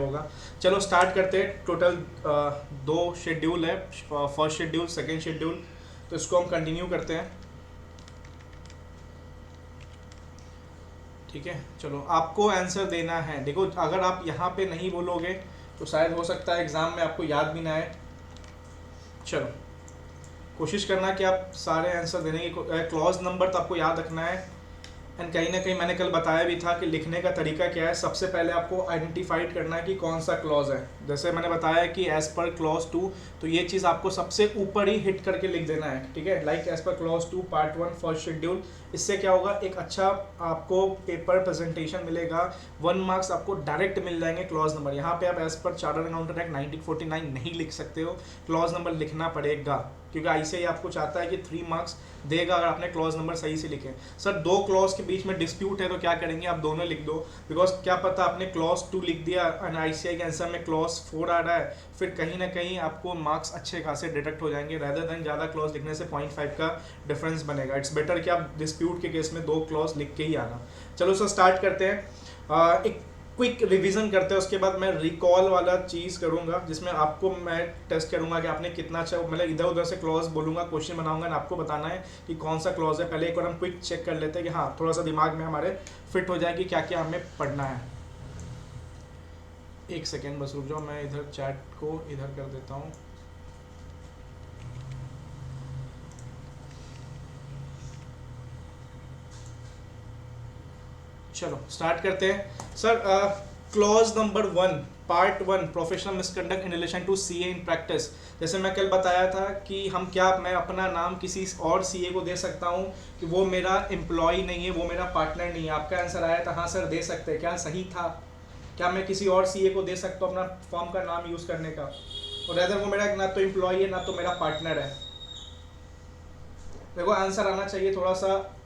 होगा। चलो स्टार्ट करते हैं। टोटल 2 शेड्यूल है, फर्स्ट शेड्यूल, सेकेंड शेड्यूल, तो इसको हम कंटिन्यू करते हैं। ठीक है, चलो आपको आंसर देना है। देखो अगर आप यहाँ पे नहीं बोलोगे तो शायद हो सकता है एग्ज़ाम में आपको याद भी ना आए। चलो कोशिश करना कि आप सारे आंसर देने की, क्लॉज नंबर तो आपको याद रखना है। एंड कहीं ना कहीं मैंने कल बताया भी था कि लिखने का तरीका क्या है। सबसे पहले आपको आइडेंटिफाइड करना है कि कौन सा क्लॉज है। जैसे मैंने बताया कि एज पर क्लॉज 2, तो ये चीज़ आपको सबसे ऊपर ही हिट करके लिख देना है। ठीक है, like as per clause 2 part 1 first schedule. इससे क्या होगा, एक अच्छा आपको पेपर प्रेजेंटेशन मिलेगा। 1 मार्क्स आपको डायरेक्ट मिल जाएंगे क्लॉज नंबर। यहाँ पे आप as per chartered accountant act 1949 नहीं लिख सकते हो, क्लॉज नंबर लिखना पड़ेगा, क्योंकि आईसीआई आपको चाहता है कि 3 मार्क्स देगा अगर आपने क्लॉज नंबर सही से लिखे। सर 2 क्लॉज के बीच में डिस्प्यूट है तो क्या करेंगे, आप दोनों लिख दो, बिकॉज क्या पता आपने क्लॉज 2 लिख दिया और आईसीआई के आंसर में क्लॉज 4 आ रहा है, फिर कहीं ना कहीं आपको मार्क्स अच्छे खासे डिडक्ट हो जाएंगे। रेदर देन ज़्यादा क्लॉज लिखने से 0.5 का डिफरेंस बनेगा। इट्स बेटर कि आप डिस्प्यूट के केस में 2 क्लॉज लिख के ही आना। चलो सर स्टार्ट करते हैं। एक क्विक रिवीजन करते हैं, उसके बाद मैं रिकॉल वाला चीज़ करूंगा जिसमें आपको मैं टेस्ट करूंगा कि आपने कितना अच्छा, मतलब इधर उधर से क्लॉज बोलूंगा, क्वेश्चन बनाऊंगा और आपको बताना है कि कौन सा क्लॉज है। पहले एक बार हम क्विक चेक कर लेते हैं कि हाँ थोड़ा सा दिमाग में हमारे फिट हो जाए कि क्या क्या हमें पढ़ना है। एक सेकेंड बस रुक जाओ, मैं इधर चैट को इधर कर देता हूँ। चलो स्टार्ट करते हैं sir. Clause number 1 part 1 professional misconduct in relation to CA in practice. जैसे मैं कल बताया था कि मैं अपना नाम किसी और सीए को दे सकता हूँ कि वो मेरा एम्प्लॉय नहीं है, वो मेरा पार्टनर नहीं है। आपका आंसर आया था हाँ सर दे सकते हैं। क्या सही था? क्या मैं किसी और सीए को दे सकता हूँ अपना फॉर्म का नाम यूज़ करने का, और रेदर वो मेरा ना तो एम्प्लॉय है ना तो मेरा पार्टनर है। देखो आंसर आना चाहिए थोड़ा सा,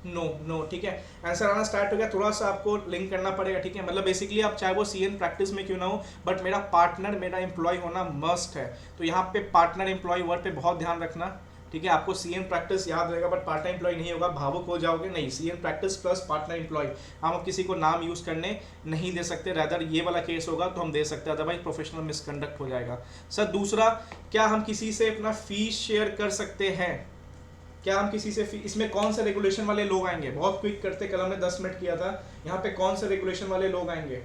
नो नो, ठीक है। आंसर आना स्टार्ट हो गया, थोड़ा सा आपको लिंक करना पड़ेगा। ठीक है, मतलब बेसिकली आप चाहे वो सीएन प्रैक्टिस में क्यों ना हो, बट मेरा पार्टनर मेरा एम्प्लॉय होना मस्ट है। तो यहाँ पे पार्टनर एम्प्लॉय वर्ड पे बहुत ध्यान रखना। ठीक है, आपको सीएन प्रैक्टिस याद रहेगा बट पार्टनर एम्प्लॉय नहीं होगा, भावुक हो जाओगे। नहीं, CA in practice plus partner employ, हम किसी को नाम यूज करने नहीं दे सकते। रैदर ये वाला केस होगा तो हम दे सकते हैं, अदरवाइज प्रोफेशनल मिसकंडक्ट हो जाएगा। सर दूसरा, क्या हम किसी से अपना फीस शेयर कर सकते हैं? क्या हम किसी से इसमें कौन से रेगुलेशन वाले लोग आएंगे? बहुत क्विक करते, कल हमने 10 मिनट किया था। यहाँ पे कौन से रेगुलेशन वाले लोग आएंगे,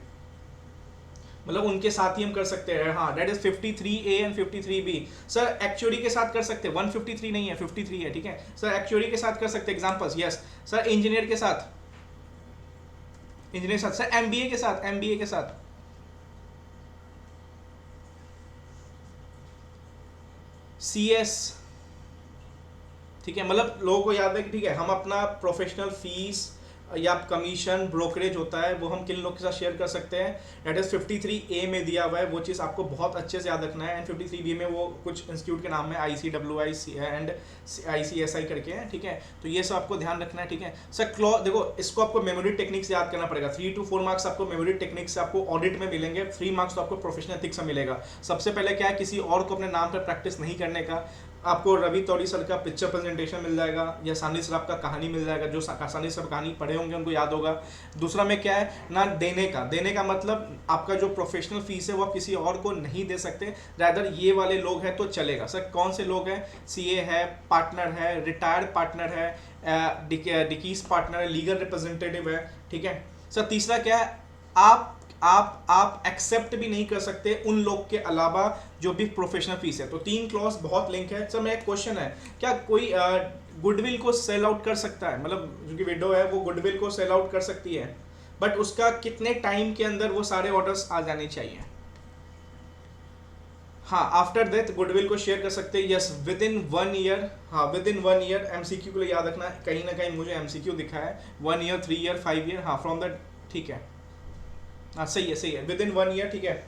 मतलब उनके साथ ही हम कर सकते हैं। हाँ, that is 53A and 53B। Sir actually के साथ कर सकते हैं, 153 नहीं है 53 है। ठीक है सर, एक्चुअली के साथ कर सकते हैं। Examples, yes sir. इंजीनियर के साथ, इंजीनियर के साथ। सर एमबीए के साथ, एमबीए के साथ। सीएस, ठीक है, मतलब लोगों को याद है कि ठीक है हम अपना प्रोफेशनल फीस या कमीशन ब्रोकरेज होता है वो हम किन लोग के साथ शेयर कर सकते हैं। दैट इज 53A में दिया हुआ है, वो चीज़ आपको बहुत अच्छे से याद रखना है। एंड 53B में वो कुछ इंस्टीट्यूट के नाम है, ICWI एंड ICSI करके हैं। ठीक है, तो ये सब आपको ध्यान रखना है। ठीक है सर, क्लॉज देखो इसको आपको मेमोरी टेक्निक से याद करना पड़ेगा। 3 to 4 मार्क्स आपको मेमोरी टेक्निक से आपको ऑडिट में मिलेंगे, 3 मार्क्स तो आपको प्रोफेशनल एथिक्स में मिलेगा। सबसे पहले क्या है, किसी और को अपने नाम पर प्रैक्टिस नहीं करने का। आपको रवि तौरी सर का पिक्चर प्रेजेंटेशन मिल जाएगा, या सानी सर का कहानी मिल जाएगा, जो सानी सर कहानी पढ़े होंगे उनको याद होगा। दूसरा में क्या है ना, देने का मतलब आपका जो प्रोफेशनल फीस है वो आप किसी और को नहीं दे सकते। रैदर ये वाले लोग हैं तो चलेगा। सर कौन से लोग हैं? सीए है, पार्टनर है, रिटायर्ड पार्टनर है, डिकीज पार्टनर है, लीगल रिप्रेजेंटेटिव है। ठीक है सर, तीसरा क्या है, आप एक्सेप्ट भी नहीं कर सकते उन लोग के अलावा जो भी प्रोफेशनल फीस है। तो 3 क्लॉज बहुत लिंक है। सर मेरा एक क्वेश्चन है, क्या कोई गुडविल को सेल आउट कर सकता है? मतलब जो कि विडो है वो गुडविल को सेल आउट कर सकती है, बट उसका कितने टाइम के अंदर वो सारे ऑर्डर्स आ जाने चाहिए? हाँ, आफ्टर डेथ गुडविल को शेयर कर सकते हैं। Yes, with in 1 year. हाँ, विद इन 1 ईयर। एमसीक्यू के लिए याद रखना, कहीं ना कहीं मुझे एमसीक्यू दिखा है 1 ईयर, 3 ईयर, 5 ईयर। हाँ, फ्रॉम द, ठीक है, हाँ सही है, सही है, विद इन 1 ईयर। ठीक है,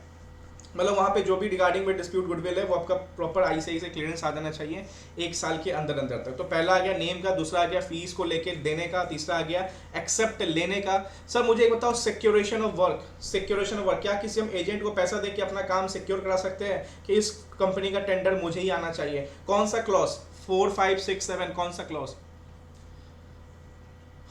मतलब वहाँ पे जो भी रिगार्डिंग में डिस्प्यूट गुडविल है वो आपका प्रॉपर आईसीआई से क्लियरेंस आ जाना चाहिए 1 साल के अंदर अंदर तक। तो पहला आ गया नेम का, दूसरा आ गया फीस को लेके देने का, तीसरा आ गया एक्सेप्ट लेने का। सर मुझे एक बताओ, सिक्योरेशन ऑफ वर्क, सिक्योरेशन ऑफ वर्क, क्या किसी हम एजेंट को पैसा दे के अपना काम सिक्योर करा सकते हैं कि इस कंपनी का टेंडर मुझे ही आना चाहिए? कौन सा क्लॉज? 4, 5, 6, 7, कौन सा क्लॉज?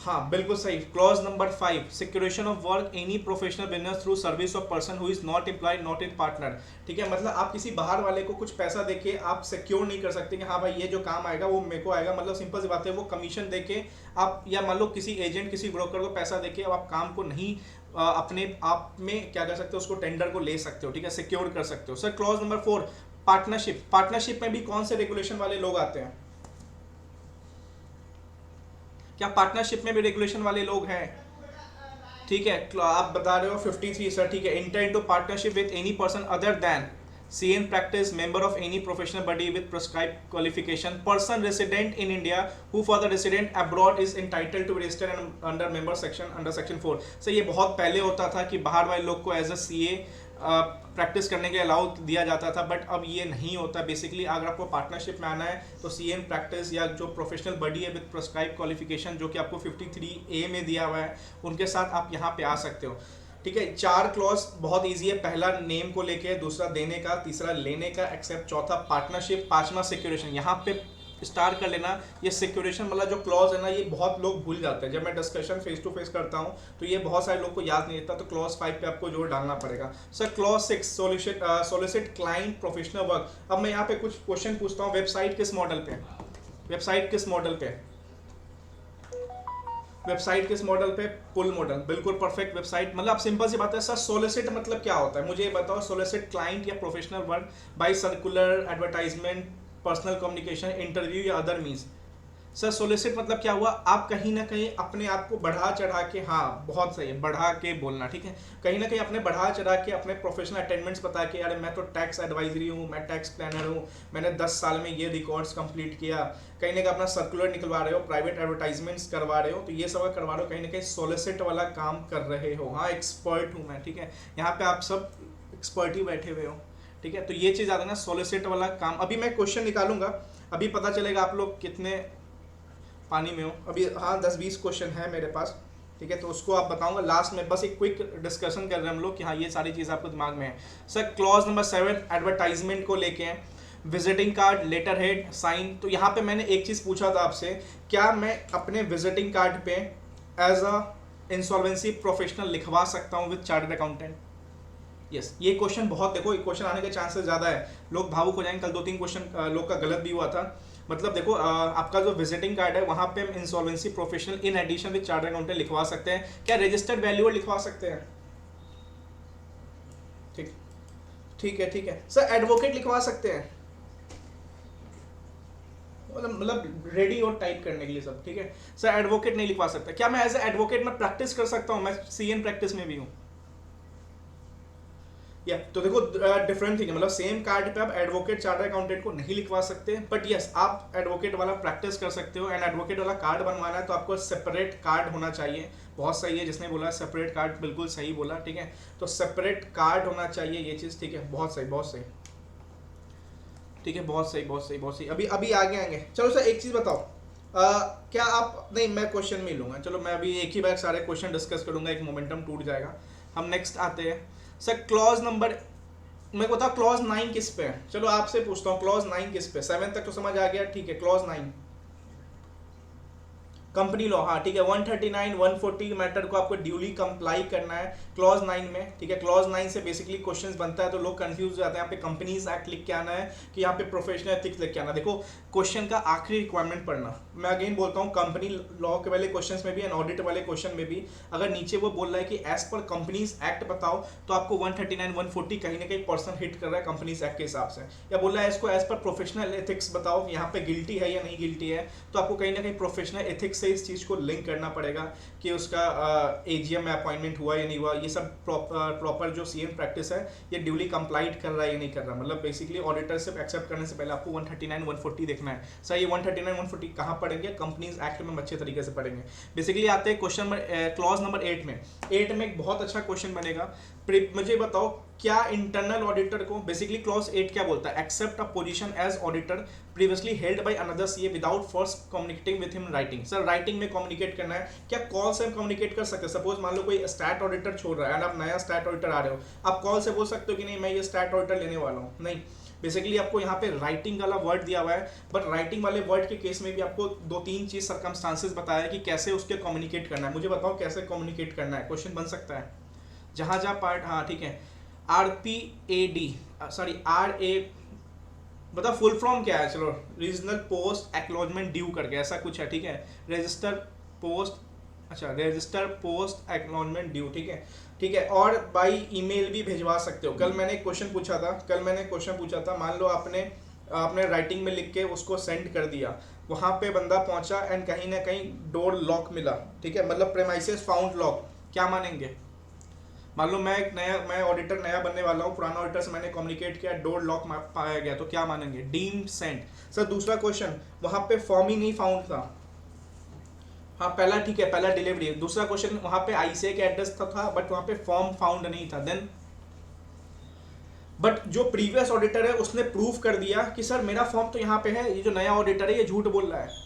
हाँ बिल्कुल सही। Clause number 5, securation of work any professional business through service of person who is not employed not in partner. ठीक है, मतलब आप किसी बाहर वाले को कुछ पैसा देके आप सिक्योर नहीं कर सकते कि हाँ भाई ये जो काम आएगा वो मेरे को आएगा। मतलब सिंपल सी बात है, वो कमीशन देके आप, या मान लो किसी एजेंट किसी ब्रोकर को पैसा देके अब आप काम को नहीं अपने आप में क्या कर सकते हो, उसको टेंडर को ले सकते हो। ठीक है, सिक्योर कर सकते हो। Sir clause number 4, partnership. Partnership में भी कौन से रेगुलेशन वाले लोग आते हैं? क्या पार्टनरशिप में भी रेगुलेशन वाले लोग हैं? ठीक है, आप बता रहे हो 53 सर। ठीक है, enter into partnership with any person other than C in practice member of any professional body with prescribe qualification, person resident in India who for the resident abroad is entitled to register under member section under section 4। Sir ये बहुत पहले होता था कि बाहर वाले लोग को एज अ सीए प्रैक्टिस करने के अलाउ दिया जाता था, बट अब ये नहीं होता। बेसिकली अगर आपको पार्टनरशिप में आना है तो सी एन प्रैक्टिस या जो प्रोफेशनल बॉडी है विद प्रिस्क्राइब क्वालिफिकेशन जो कि आपको 53A में दिया हुआ है, उनके साथ आप यहाँ पे आ सकते हो। ठीक है, 4 क्लॉज बहुत इजी है। पहला नेम को लेके, दूसरा देने का, तीसरा लेने का एक्सेप्ट, चौथा पार्टनरशिप, पांचवा सिक्योरेशन। यहाँ पे स्टार कर लेना। ये सिक्योरेशन वाला जो क्लॉज है ना, ये बहुत लोग भूल जाते हैं। जब मैं डिस्कशन फेस टू फेस करता हूँ तो ये बहुत सारे लोग को याद नहीं रहता, तो क्लॉज 5 पे आपको जोर डालना पड़ेगा। Sir clause 6, solicit client professional work. अब मैं यहाँ पे कुछ क्वेश्चन पूछता हूँ। वेबसाइट किस मॉडल पे? वेबसाइट किस मॉडल पे? वेबसाइट किस मॉडल पे? पुल मॉडल। बिल्कुल परफेक्ट वेबसाइट। मतलब आप सिंपल सी बात है। सर सोलिसिट मतलब क्या होता है मुझे ये बताओ। सोलिसिट क्लाइंट या professional work by circular, advertisement, personal communication, interview या अदर मीन्स। सर सोलिसिट मतलब क्या हुआ, आप कहीं ना कहीं अपने आप को बढ़ा चढ़ा के, हाँ बहुत सही है, बढ़ा के बोलना। ठीक है, कहीं ना कहीं अपने बढ़ा चढ़ा के अपने प्रोफेशनल अटेंडमेंट्स बता के, अरे मैं तो टैक्स एडवाइजरी हूँ, मैं टैक्स प्लानर हूँ, मैंने 10 साल में ये रिकॉर्ड्स कंप्लीट किया। कहीं ना कहीं अपना सर्कुलर निकलवा रहे हो, प्राइवेट एडवर्टाइजमेंट्स करवा रहे हो, तो ये सब करवा रहे हो, कहीं ना कहीं सोलिसिट वाला काम कर रहे हो। हाँ एक्सपर्ट हूँ मैं। ठीक है, यहाँ पे आप सब एक्सपर्ट ही बैठे हुए हो। ठीक है, तो ये चीज़ आता है ना सोलिसिट वाला काम। अभी मैं क्वेश्चन निकालूंगा, अभी पता चलेगा आप लोग कितने पानी में हो। अभी हाँ 10-20 क्वेश्चन है मेरे पास। ठीक है, तो उसको आप बताऊंगा लास्ट में। बस एक क्विक डिस्कशन कर रहे हैं हम लोग कि हाँ ये सारी चीज़ आपको दिमाग में है। सर क्लॉज नंबर 7, एडवर्टाइजमेंट को लेके हैं। Visiting card, letter head, sign. तो यहाँ पे मैंने एक चीज़ पूछा था आपसे, क्या मैं अपने विजिटिंग कार्ड पे एज अ इंसॉल्वेंसी प्रोफेशनल लिखवा सकता हूँ विद चार्टर्ड अकाउंटेंट? यस, ये क्वेश्चन बहुत, देखो ये क्वेश्चन आने के चांसेस ज़्यादा है। लोग भावुक हो जाएंगे। कल 2-3 क्वेश्चन लोग का गलत भी हुआ था। मतलब देखो आपका जो विजिटिंग कार्ड है वहाँ पे हम insolvency professional in addition with chartered accountant लिखवा सकते हैं। क्या रजिस्टर्ड वैल्यूअर लिखवा सकते हैं? ठीक ठीक है, ठीक है। सर एडवोकेट लिखवा सकते हैं? मतलब रेडी और टाइप करने के लिए सब। ठीक है, सर एडवोकेट नहीं लिखवा सकता। क्या मैं एज ए एडवोकेट में प्रैक्टिस कर सकता हूँ? मैं सीएन प्रैक्टिस में भी हूँ। या तो देखो डिफरेंट थिंग है। मतलब सेम कार्ड पे आप एडवोकेट चार्टर्ड अकाउंटेंट को नहीं लिखवा सकते, बट यस आप एडवोकेट वाला प्रैक्टिस कर सकते हो। एंड एडवोकेट वाला कार्ड बनवाना है तो आपको सेपरेट कार्ड होना चाहिए। बहुत सही है जिसने बोला सेपरेट कार्ड, बिल्कुल सही बोला। ठीक है, तो सेपरेट कार्ड होना चाहिए ये चीज़। ठीक है, बहुत सही बहुत सही। ठीक है, बहुत सही बहुत सही बहुत सही। अभी अभी आगे आएंगे। चलो सर एक चीज़ बताओ, क्या आप, नहीं मैं क्वेश्चन में ही लूँगा। चलो मैं अभी एक ही बार सारे क्वेश्चन डिस्कस करूँगा, एक मोमेंटम टूट जाएगा। हम नेक्स्ट आते हैं। सर क्लॉज नंबर, मैं बताओ क्लॉज 9 किस पे है? चलो आपसे पूछता हूँ क्लॉज 9 किस पे? 7 तक तो समझ आ गया। ठीक है, क्लॉज 9 कंपनी लॉ। हाँ ठीक है, 139 140 मैटर को आपको ड्यूली कंप्लाई करना है क्लॉज 9 में। ठीक है, क्लॉज 9 से बेसिकली क्वेश्चंस बनता है तो लोग कंफ्यूज हो जाते हैं। यहाँ पे कंपनीज एक्ट लिख के आना है कि यहाँ पे प्रोफेशनल एथिक्स लिख के आना। देखो क्वेश्चन का आखिरी रिक्वायरमेंट पढ़ना। मैं अगेन बोलता हूँ, कंपनी लॉ के वाले क्वेश्चन में भी एंड ऑडिट वाले क्वेश्चन में भी अगर नीचे वो बोल रहा है कि एज पर कंपनीज एक्ट बताओ, तो आपको 139 140 कहीं ना कहीं पर्सन हिट कर रहा है कंपनीज एक्ट के हिसाब से। या बोल रहा है इसको एज पर प्रोफेशनल एथिक्स बताओ, यहाँ पे गिल्टी है या नहीं गिल्टी है, तो आपको कहीं ना कहीं प्रोफेशनल एथिक्स इस चीज़ को लिंक करना पड़ेगा कि उसका एजीएम में अपॉइंटमेंट हुआ या नहीं हुआ। ये सब प्रॉपर जो सीएम प्रैक्टिस है ये ड्यूली कंप्लाइड कर रहा है या नहीं कर रहा। मतलब बेसिकली ऑडिटर से एक्सेप्ट करने से पहले आपको 139 140 देखना है। सर ये 139 140 कहाँ पढ़ेंगे? कंपनीज एक्ट में अच्छे तरीके से पढ़ेंगे। बेसिकली आते हैं क्वेश्चन क्लॉज नंबर 8 में। 8 में एक बहुत अच्छा क्वेश्चन बनेगा। मुझे बताओ क्या इंटरनल ऑडिटर को, बेसिकली क्लॉज 8 क्या बोलता है? Except a position as auditor previously held by another CA without first communicating with him writing. Sir writing में कम्युनिकेट करना है। क्या कॉल से हम कम्युनिकेट कर सकते हैं? सपोज मान लो कोई स्टैट ऑडिटर छोड़ रहा है एंड आप नया स्टैट ऑडिटर आ रहे हो, आप कॉल से बोल सकते हो कि नहीं मैं ये स्टैट ऑडिटर लेने वाला हूँ? नहीं। बेसिकली आपको यहाँ पे राइटिंग वाला वर्ड दिया हुआ है, बट राइटिंग वाले वर्ड के केस में भी आपको 2-3 चीज सर्कमस्टांसेस बताया है कि कैसे उसके कम्युनिकेट करना है। मुझे बताओ कैसे कम्युनिकेट करना है, क्वेश्चन बन सकता है। जहां जहां पार्ट, हाँ ठीक है, RPAD, सॉरी RA, बताओ फुल फॉर्म क्या है, चलो रीजनल पोस्ट एक्नॉलेजमेंट ड्यू करके ऐसा कुछ है, ठीक है, रजिस्टर पोस्ट, अच्छा रजिस्टर पोस्ट एक्नॉलेजमेंट ड्यू, ठीक है, ठीक है। और बाई ईमेल भी भिजवा सकते हो। कल मैंने क्वेश्चन पूछा था, मान लो आपने राइटिंग में लिख के उसको सेंड कर दिया, वहां पे बंदा पहुंचा एंड कहीं ना कहीं डोर लॉक मिला, ठीक है, मतलब प्रेमाइसेस फाउंड लॉक, क्या मानेंगे? मान लो मैं ऑडिटर नया बनने वाला हूँ, पुराना ऑडिटर से मैंने कम्युनिकेट किया, डोर लॉक पाया गया, तो क्या मानेंगे? Deemed sent. सर दूसरा क्वेश्चन, वहां पे फॉर्म ही नहीं फाउंड था, हाँ पहला ठीक है, पहला डिलीवरी। दूसरा क्वेश्चन, वहां पे आईसीए का एड्रेस था बट वहां पे फॉर्म फाउंड नहीं था, देन बट जो प्रीवियस ऑडिटर है उसने प्रूव कर दिया कि सर मेरा फॉर्म तो यहाँ पे है, ये जो नया ऑडिटर है ये झूठ बोल रहा है।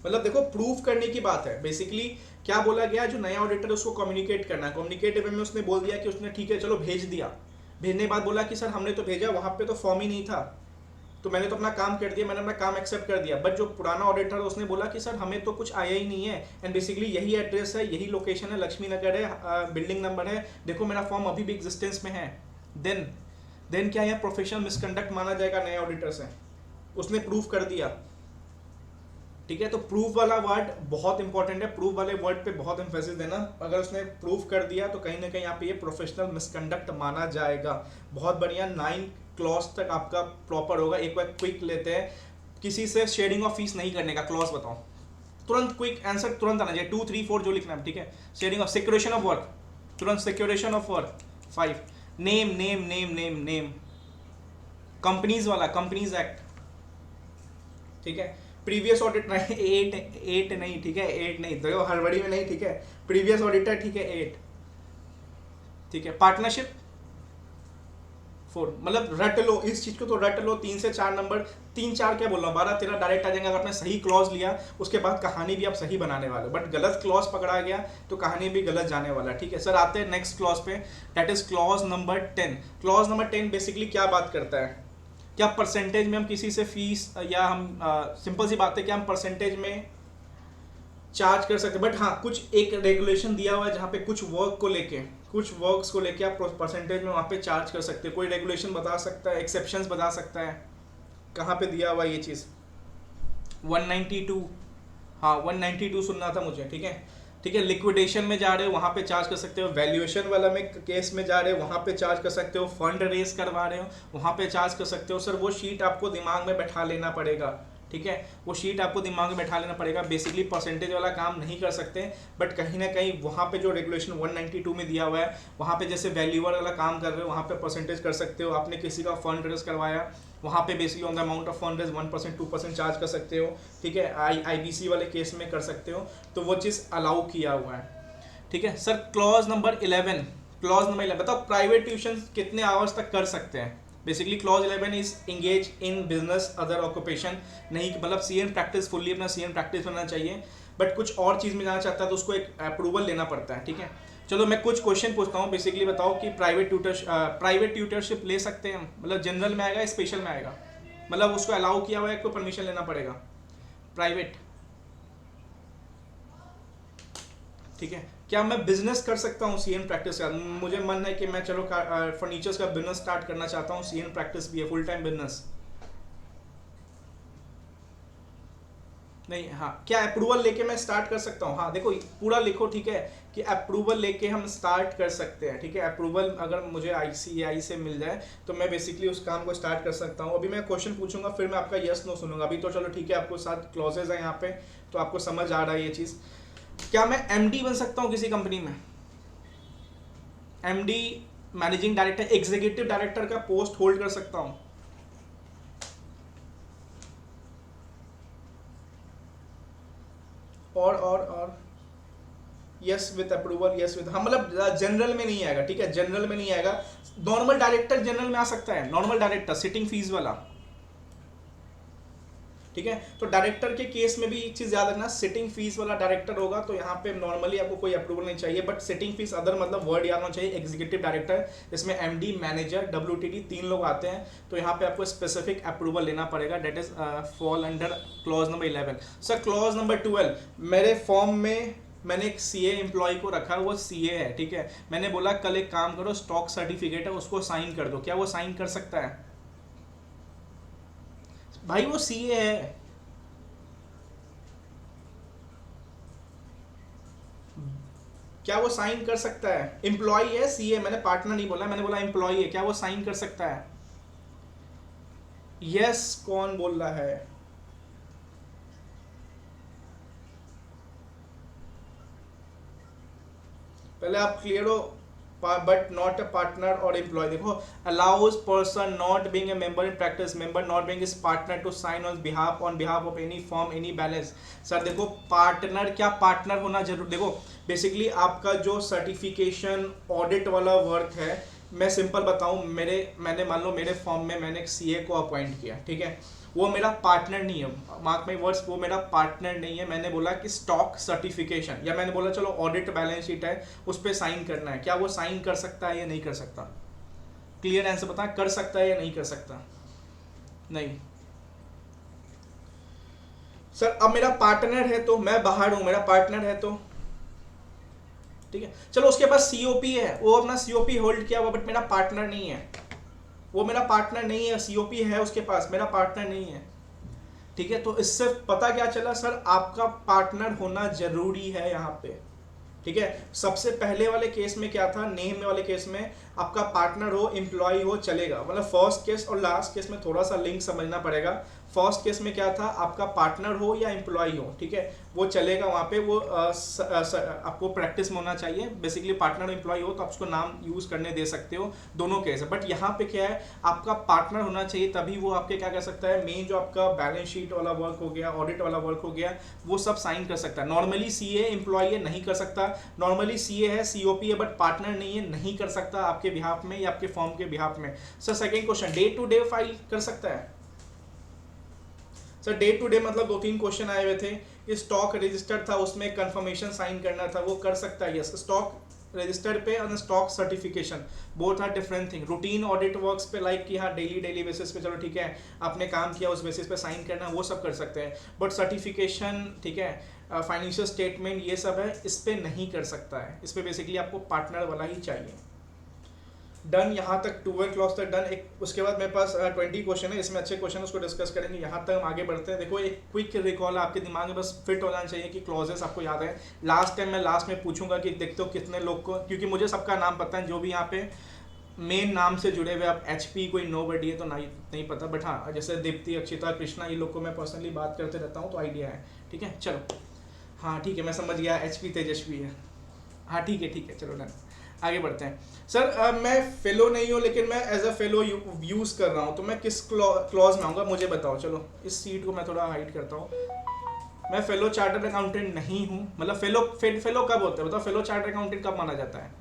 मतलब देखो प्रूफ करने की बात है। बेसिकली क्या बोला गया, जो नया ऑडिटर है उसको कम्युनिकेट करना है, कम्युनिकेटिव में उसने बोल दिया कि उसने ठीक है चलो भेज दिया, भेजने के बाद बोला कि सर हमने तो भेजा, वहां पे तो फॉर्म ही नहीं था, तो मैंने तो अपना काम कर दिया, मैंने अपना काम एक्सेप्ट कर दिया। बट जो पुराना ऑडिटर है उसने बोला कि सर हमें तो कुछ आया ही नहीं है, एंड बेसिकली यही एड्रेस है, यही लोकेशन है, लक्ष्मी नगर है, बिल्डिंग नंबर है, देखो मेरा फॉर्म अभी भी एग्जिस्टेंस में है, देन क्या यह प्रोफेशनल मिसकंडक्ट माना जाएगा नए ऑडिटर से? उसने प्रूफ कर दिया, ठीक है। तो प्रूफ वाला वर्ड बहुत इंपॉर्टेंट है, प्रूफ वाले वर्ड पे बहुत एम्फेसिस देना। अगर उसने प्रूफ कर दिया तो कहीं ना कहीं यहाँ पे ये प्रोफेशनल मिसकंडक्ट माना जाएगा। बहुत बढ़िया, 9 क्लॉज तक आपका प्रॉपर होगा। एक बार क्विक लेते हैं, किसी से शेयरिंग ऑफ फीस नहीं करने का क्लॉज बताओ, तुरंत क्विक आंसर तुरंत आना चाहिए, 2, 3, 4 जो लिखना है, ठीक है। शेयरिंग ऑफ, सिक्योरेशन ऑफ वर्क, तुरंत सिक्योरेशन ऑफ वर्क। 5, नेम, कंपनीज वाला, कंपनीज एक्ट, ठीक है। प्रीवियस ऑडिट नहीं, 8 नहीं, ठीक है, 8 नहीं, देखो हड़बड़ी में नहीं, ठीक है। प्रीवियस ऑडिटर, ठीक है, 8, ठीक है। पार्टनरशिप 4, मतलब रट लो इस चीज को, तो रट लो 3 से 4 नंबर, 3-4 क्या बोल रहा हूँ, 12-13 डायरेक्ट आ जाएंगे। अगर आपने सही क्लॉज लिया उसके बाद कहानी भी आप सही बनाने वाले, बट गलत क्लॉज पकड़ा गया तो कहानी भी गलत जाने वाला, ठीक है। सर आते हैं नेक्स्ट क्लॉज पे, that is clause number 10। Clause number 10 basically क्या बात करता है, क्या परसेंटेज में हम किसी से फीस, या हम सिंपल सी बात है कि हम परसेंटेज में चार्ज कर सकते हैं, बट हाँ कुछ एक रेगुलेशन दिया हुआ है जहाँ पे कुछ वर्क्स को लेके आप परसेंटेज में वहाँ पे चार्ज कर सकते हैं। कोई रेगुलेशन बता सकता है, एक्सेप्शंस बता सकता है, कहाँ पे दिया हुआ है ये चीज़? 192, हाँ 192 सुनना था मुझे, ठीक है, ठीक है। लिक्विडेशन में जा रहे हो वहाँ पे चार्ज कर सकते हो, वैल्यूएशन वाला में केस में जा रहे हो वहाँ पे चार्ज कर सकते हो, फंड रेस करवा रहे हो वहाँ पे चार्ज कर सकते हो। सर वो शीट आपको दिमाग में बैठा लेना पड़ेगा, ठीक है, वो शीट आपको दिमाग में बैठा लेना पड़ेगा। बेसिकली परसेंटेज वाला काम नहीं कर सकते, बट कहीं ना कहीं वहाँ पे जो रेगुलेशन 192 में दिया हुआ है, वहाँ पे जैसे वैल्यूअर वाला काम कर रहे हो वहाँ पे परसेंटेज कर सकते हो। आपने किसी का फंड रेस करवाया, वहाँ पे basically on the amount of fund raise 1%, 2% charge कर सकते हो, ठीक है। IBC वाले केस में कर सकते हो, तो वो चीज़ अलाउ किया हुआ है, ठीक है। सर क्लॉज नंबर 11, बताओ प्राइवेट ट्यूशन कितने आवर्स तक कर सकते हैं? Basically clause 11 is engage in business other occupation, नहीं मतलब CN प्रैक्टिस, फुल्ली अपना CN प्रैक्टिस होना चाहिए, बट कुछ और चीज़ में जाना चाहता है तो उसको एक अप्रूवल लेना पड़ता है, ठीक है। चलो मैं कुछ क्वेश्चन पूछता हूँ, बेसिकली बताओ कि प्राइवेट ट्यूटरशिप ले सकते हैं, मतलब जनरल में आएगा, स्पेशल में आएगा, मतलब उसको अलाउ किया हुआ है, कोई परमिशन लेना पड़ेगा? प्राइवेट, ठीक है। क्या मैं बिजनेस कर सकता हूँ CN प्रैक्टिस का? मुझे मन है कि मैं चलो फर्नीचर्स का बिजनेस स्टार्ट करना चाहता हूँ, CN प्रैक्टिस भी है, फुल टाइम बिजनेस नहीं, हाँ क्या अप्रूवल लेके मैं स्टार्ट कर सकता हूँ? हाँ देखो पूरा लिखो, ठीक है, कि अप्रूवल लेके हम स्टार्ट कर सकते हैं, ठीक है। अप्रूवल अगर मुझे ICAI से मिल जाए तो मैं बेसिकली उस काम को स्टार्ट कर सकता हूँ। अभी मैं क्वेश्चन पूछूंगा, फिर मैं आपका यस नो सुनूंगा। अभी तो चलो ठीक है, आपको साथ क्लॉजेज है यहाँ पे, तो आपको समझ आ रहा है ये चीज़। क्या मैं MD बन सकता हूँ किसी कंपनी में? MD, managing director, executive director का पोस्ट होल्ड कर सकता हूँ? और yes with approval, yes with, हाँ मतलब जनरल में नहीं आएगा, ठीक है, जनरल में नहीं आएगा। नॉर्मल डायरेक्टर जनरल में आ सकता है, नॉर्मल डायरेक्टर सिटिंग फीस वाला, ठीक है। तो डायरेक्टर के केस में भी एक चीज़ याद रखना, सिटिंग फीस वाला डायरेक्टर होगा तो यहाँ पे नॉर्मली आपको कोई अप्रूवल नहीं चाहिए, बट सिटिंग फीस अदर मतलब वर्ड याद होना चाहिए, एग्जीक्यूटिव डायरेक्टर, इसमें एमडी, मैनेजर, WTD 3 लोग आते हैं, तो यहाँ पे आपको स्पेसिफिक अप्रूवल लेना पड़ेगा, that is fall under clause number 11। Sir clause number 12, मेरे फॉर्म में मैंने एक CA एम्प्लॉय को रखा, वो CA है, ठीक है। मैंने बोला कल एक काम करो, स्टॉक सर्टिफिकेट है उसको साइन कर दो, क्या वो साइन कर सकता है? भाई वो CA है, क्या वो साइन कर सकता है? एम्प्लॉय है CA, मैंने पार्टनर नहीं बोला, मैंने बोला एम्प्लॉय है, क्या वो साइन कर सकता है? यस, कौन बोल रहा है? पहले आप क्लियर हो, बट नॉट अ पार्टनर और एम्प्लॉय। देखो, allows person not being a member in practice, member not being is partner to sign on behalf of any firm any balance. Sir देखो, पार्टनर, क्या पार्टनर होना जरूर, देखो basically आपका जो certification audit वाला वर्क है, मैं सिंपल बताऊं, मैंने मान लो मेरे फॉर्म में मैंने एक CA को अपॉइंट किया, ठीक है, वो मेरा पार्टनर नहीं है, मार्क माई वर्ड्स, वो मेरा पार्टनर नहीं है। मैंने बोला कि स्टॉक सर्टिफिकेशन, या मैंने बोला चलो ऑडिट बैलेंस शीट है उस पर साइन करना है, क्या वो साइन कर सकता है या नहीं कर सकता? क्लियर आंसर बता, कर सकता है या नहीं कर सकता? नहीं। सर अब मेरा पार्टनर है तो मैं बाहर हूं, मेरा पार्टनर है तो ठीक है, चलो उसके पास COP है, वो अपना COP होल्ड किया हुआ, बट मेरा पार्टनर नहीं है, वो मेरा पार्टनर नहीं है, COP है उसके पास, मेरा पार्टनर नहीं है, ठीक है। तो इससे पता क्या चला सर, आपका पार्टनर होना जरूरी है यहाँ पे, ठीक है। सबसे पहले वाले केस में क्या था, नेम वाले केस में आपका पार्टनर हो, एम्प्लॉय हो, चलेगा, मतलब फर्स्ट केस और लास्ट केस में थोड़ा सा लिंक समझना पड़ेगा। फर्स्ट केस में क्या था, आपका पार्टनर हो या एम्प्लॉय हो, ठीक है, वो चलेगा, वहाँ पे वो आपको प्रैक्टिस में होना चाहिए, बेसिकली पार्टनर एम्प्लॉय हो तो आप उसको नाम यूज करने दे सकते हो, दोनों केस है। बट यहाँ पे क्या है, आपका पार्टनर होना चाहिए, तभी वो आपके क्या कर सकता है, मेन जो आपका बैलेंस शीट वाला वर्क हो गया, ऑडिट वाला वर्क हो गया, वो सब साइन कर सकता है। नॉर्मली CA एम्प्लॉय है, नहीं कर सकता, नॉर्मली CA है, COP है, बट पार्टनर नहीं है, नहीं कर सकता आपके बिहाफ में या आपके फॉर्म के बिहाफ में। Sir second question, day to day file कर सकता है? सर डे टू डे मतलब 2-3 क्वेश्चन आए हुए थे, स्टॉक रजिस्टर था उसमें कंफर्मेशन साइन करना था, वो कर सकता है? यस। स्टॉक रजिस्टर पे और stock certification both are different thing. Routine audit works पे लाइक कि हाँ डेली बेसिस पे, चलो ठीक है आपने काम किया उस बेसिस पे साइन करना, वो सब कर सकते हैं, बट सर्टिफिकेशन, ठीक है, फाइनेंशियल स्टेटमेंट, ये सब है, इस पे नहीं कर सकता है, इस पे बेसिकली आपको पार्टनर वाला ही चाहिए। डन, यहाँ तक 12 क्लॉज तक डन। एक उसके बाद मेरे पास 20 क्वेश्चन है, इसमें अच्छे क्वेश्चन उसको डिस्कस करेंगे, यहाँ तक हम आगे बढ़ते हैं। देखो एक क्विक रिकॉल आपके दिमाग में बस फिट हो जाना चाहिए कि क्लॉजेस आपको याद है। लास्ट टाइम मैं लास्ट में पूछूंगा कि देखते हो कितने लोग को, क्योंकि मुझे सबका नाम पता है, जो भी यहाँ पे मेन नाम से जुड़े हुए, आप HP कोई नोबडी है तो नहीं पता, बट हाँ जैसे दीप्ति, अक्षिता, कृष्णा, ये लोग को मैं पर्सनली बात करते रहता हूँ तो आइडिया है, ठीक है। चलो हाँ ठीक है, मैं समझ गया, HP तेजस्वी है, हाँ ठीक है, चलो डन, आगे बढ़ते हैं। सर मैं फेलो नहीं हूँ, लेकिन मैं एज अ फेलो यूज़ कर रहा हूँ, तो मैं किस क्लॉज में आऊँगा, मुझे बताओ। चलो इस सीट को मैं थोड़ा हाइड करता हूँ। मैं फेलो चार्टर्ड अकाउंटेंट नहीं हूँ, मतलब फेलो कब होता है बताओ, फेलो चार्टर्ड अकाउंटेंट कब माना जाता है?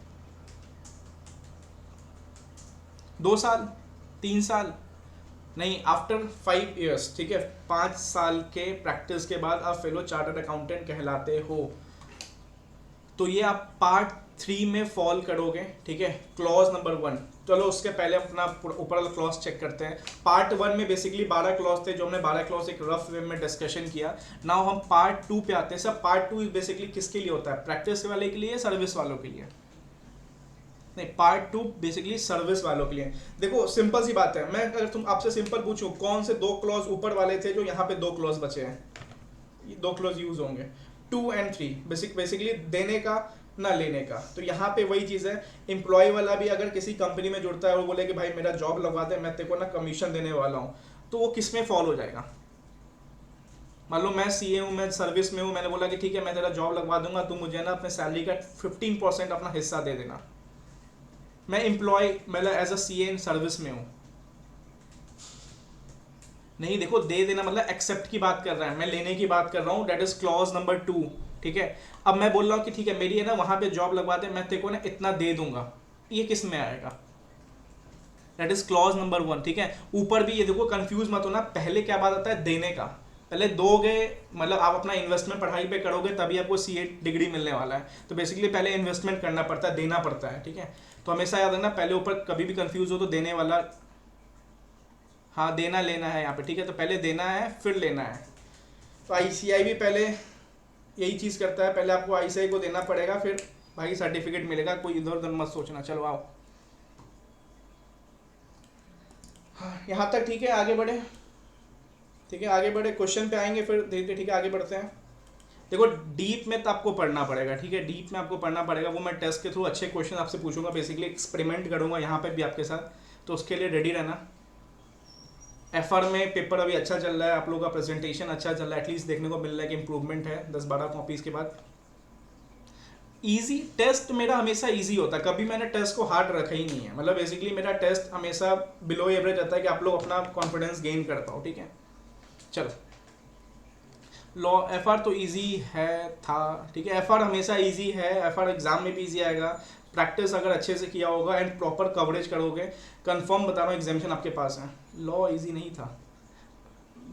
2 साल, 3 साल? नहीं, आफ्टर 5 ईयर्स, ठीक है, 5 साल के प्रैक्टिस के बाद आप फेलो चार्टर्ड अकाउंटेंट कहलाते हो। तो ये आप पार्ट 3 में फॉल करोगे, ठीक है, क्लॉज नंबर 1। चलो उसके पहले अपना ऊपर वाला क्लॉज चेक करते हैं। पार्ट 1 में बेसिकली 12 क्लॉज थे, जो हमने 12 क्लॉज एक रफ वे में डिस्कशन किया। नाउ हम पार्ट 2 पे आते हैं। सर पार्ट 2 बेसिकली किसके लिए होता है, प्रैक्टिस वाले के लिए, सर्विस वालों के लिए? नहीं, पार्ट 2 बेसिकली सर्विस वालों के लिए। देखो सिंपल सी बात है, मैं अगर तुम आपसे सिंपल पूछूं कौन से 2 क्लॉज ऊपर वाले थे, जो यहाँ पे 2 क्लॉज बचे हैं, 2 क्लॉज यूज होंगे, 2 और 3, बेसिकली देने का ना लेने का। तो यहाँ पे वही चीज़ है, एम्प्लॉय वाला भी अगर किसी कंपनी में जुड़ता है और बोले कि भाई मेरा जॉब लगवा दे, मैं तेरे को ना कमीशन देने वाला हूँ, तो वो किस में फॉल हो जाएगा? मान लो मैं CA हूँ, मैं सर्विस में हूँ, मैंने बोला कि ठीक है मैं तेरा जॉब लगवा दूंगा, तू मुझे ना अपने सैलरी का 15% अपना हिस्सा दे देना। मैं एम्प्लॉय, मतलब as a CA in service में हूँ। नहीं देखो, दे देना मतलब एक्सेप्ट की बात कर रहा है, मैं लेने की बात कर रहा हूँ, डेट इज क्लॉज नंबर 2, ठीक है। अब मैं बोल रहा हूँ कि ठीक है मेरी है ना वहाँ पे जॉब लगवा दे, मैं तेरे को ना इतना दे दूंगा, ये किस में आएगा? दैट इज क्लॉज नंबर 1, ठीक है। ऊपर भी ये देखो, कंफ्यूज मत होना, पहले क्या बात आता है, देने का, पहले दोगे, मतलब आप अपना इन्वेस्टमेंट पढ़ाई पे करोगे तभी आपको सीए डिग्री मिलने वाला है। तो बेसिकली पहले इन्वेस्टमेंट करना पड़ता है, देना पड़ता है, ठीक है। तो हमेशा याद रखना, पहले ऊपर कभी भी कंफ्यूज हो तो देने वाला, हाँ देना लेना है यहाँ पे, ठीक है। तो पहले देना है फिर लेना है। तो आईसीआई भी पहले यही चीज़ करता है, पहले आपको आईसीआई को देना पड़ेगा, फिर भाई सर्टिफिकेट मिलेगा। कोई इधर उधर मत सोचना। चलो आओ, हाँ यहाँ तक ठीक है, आगे बढ़े, ठीक है आगे बढ़े, क्वेश्चन पे आएंगे फिर धीरे धीरे, ठीक है आगे बढ़ते हैं। देखो डीप में तो आपको पढ़ना पड़ेगा, ठीक है, डीप में आपको पढ़ना पड़ेगा, वो मैं टेस्ट के थ्रू अच्छे क्वेश्चन आपसे पूछूंगा, बेसिकली एक्सपेरिमेंट करूंगा यहाँ पे भी आपके साथ, तो उसके लिए रेडी रहना। एफआर में पेपर अभी अच्छा चल रहा है, आप लोगों का प्रेजेंटेशन अच्छा चल रहा है, एटलीस्ट देखने को मिल रहा है कि इंप्रूवमेंट है 10-12 कॉपीज के बाद। इजी टेस्ट मेरा हमेशा इजी होता है, कभी मैंने टेस्ट को हार्ड रखा ही नहीं है, मतलब बेसिकली मेरा टेस्ट हमेशा बिलो एवरेज रहता है कि आप लोग अपना कॉन्फिडेंस गेन कर पाओ, ठीक है। चलो लॉ एफआर तो इजी है था, ठीक है, एफआर हमेशा इजी है, एफआर एग्जाम में भी इजी आएगा, प्रैक्टिस अगर अच्छे से किया होगा एंड प्रॉपर कवरेज करोगे, कंफर्म बता रहा हूँ एग्जामिनेशन आपके पास है। लॉ इजी नहीं था,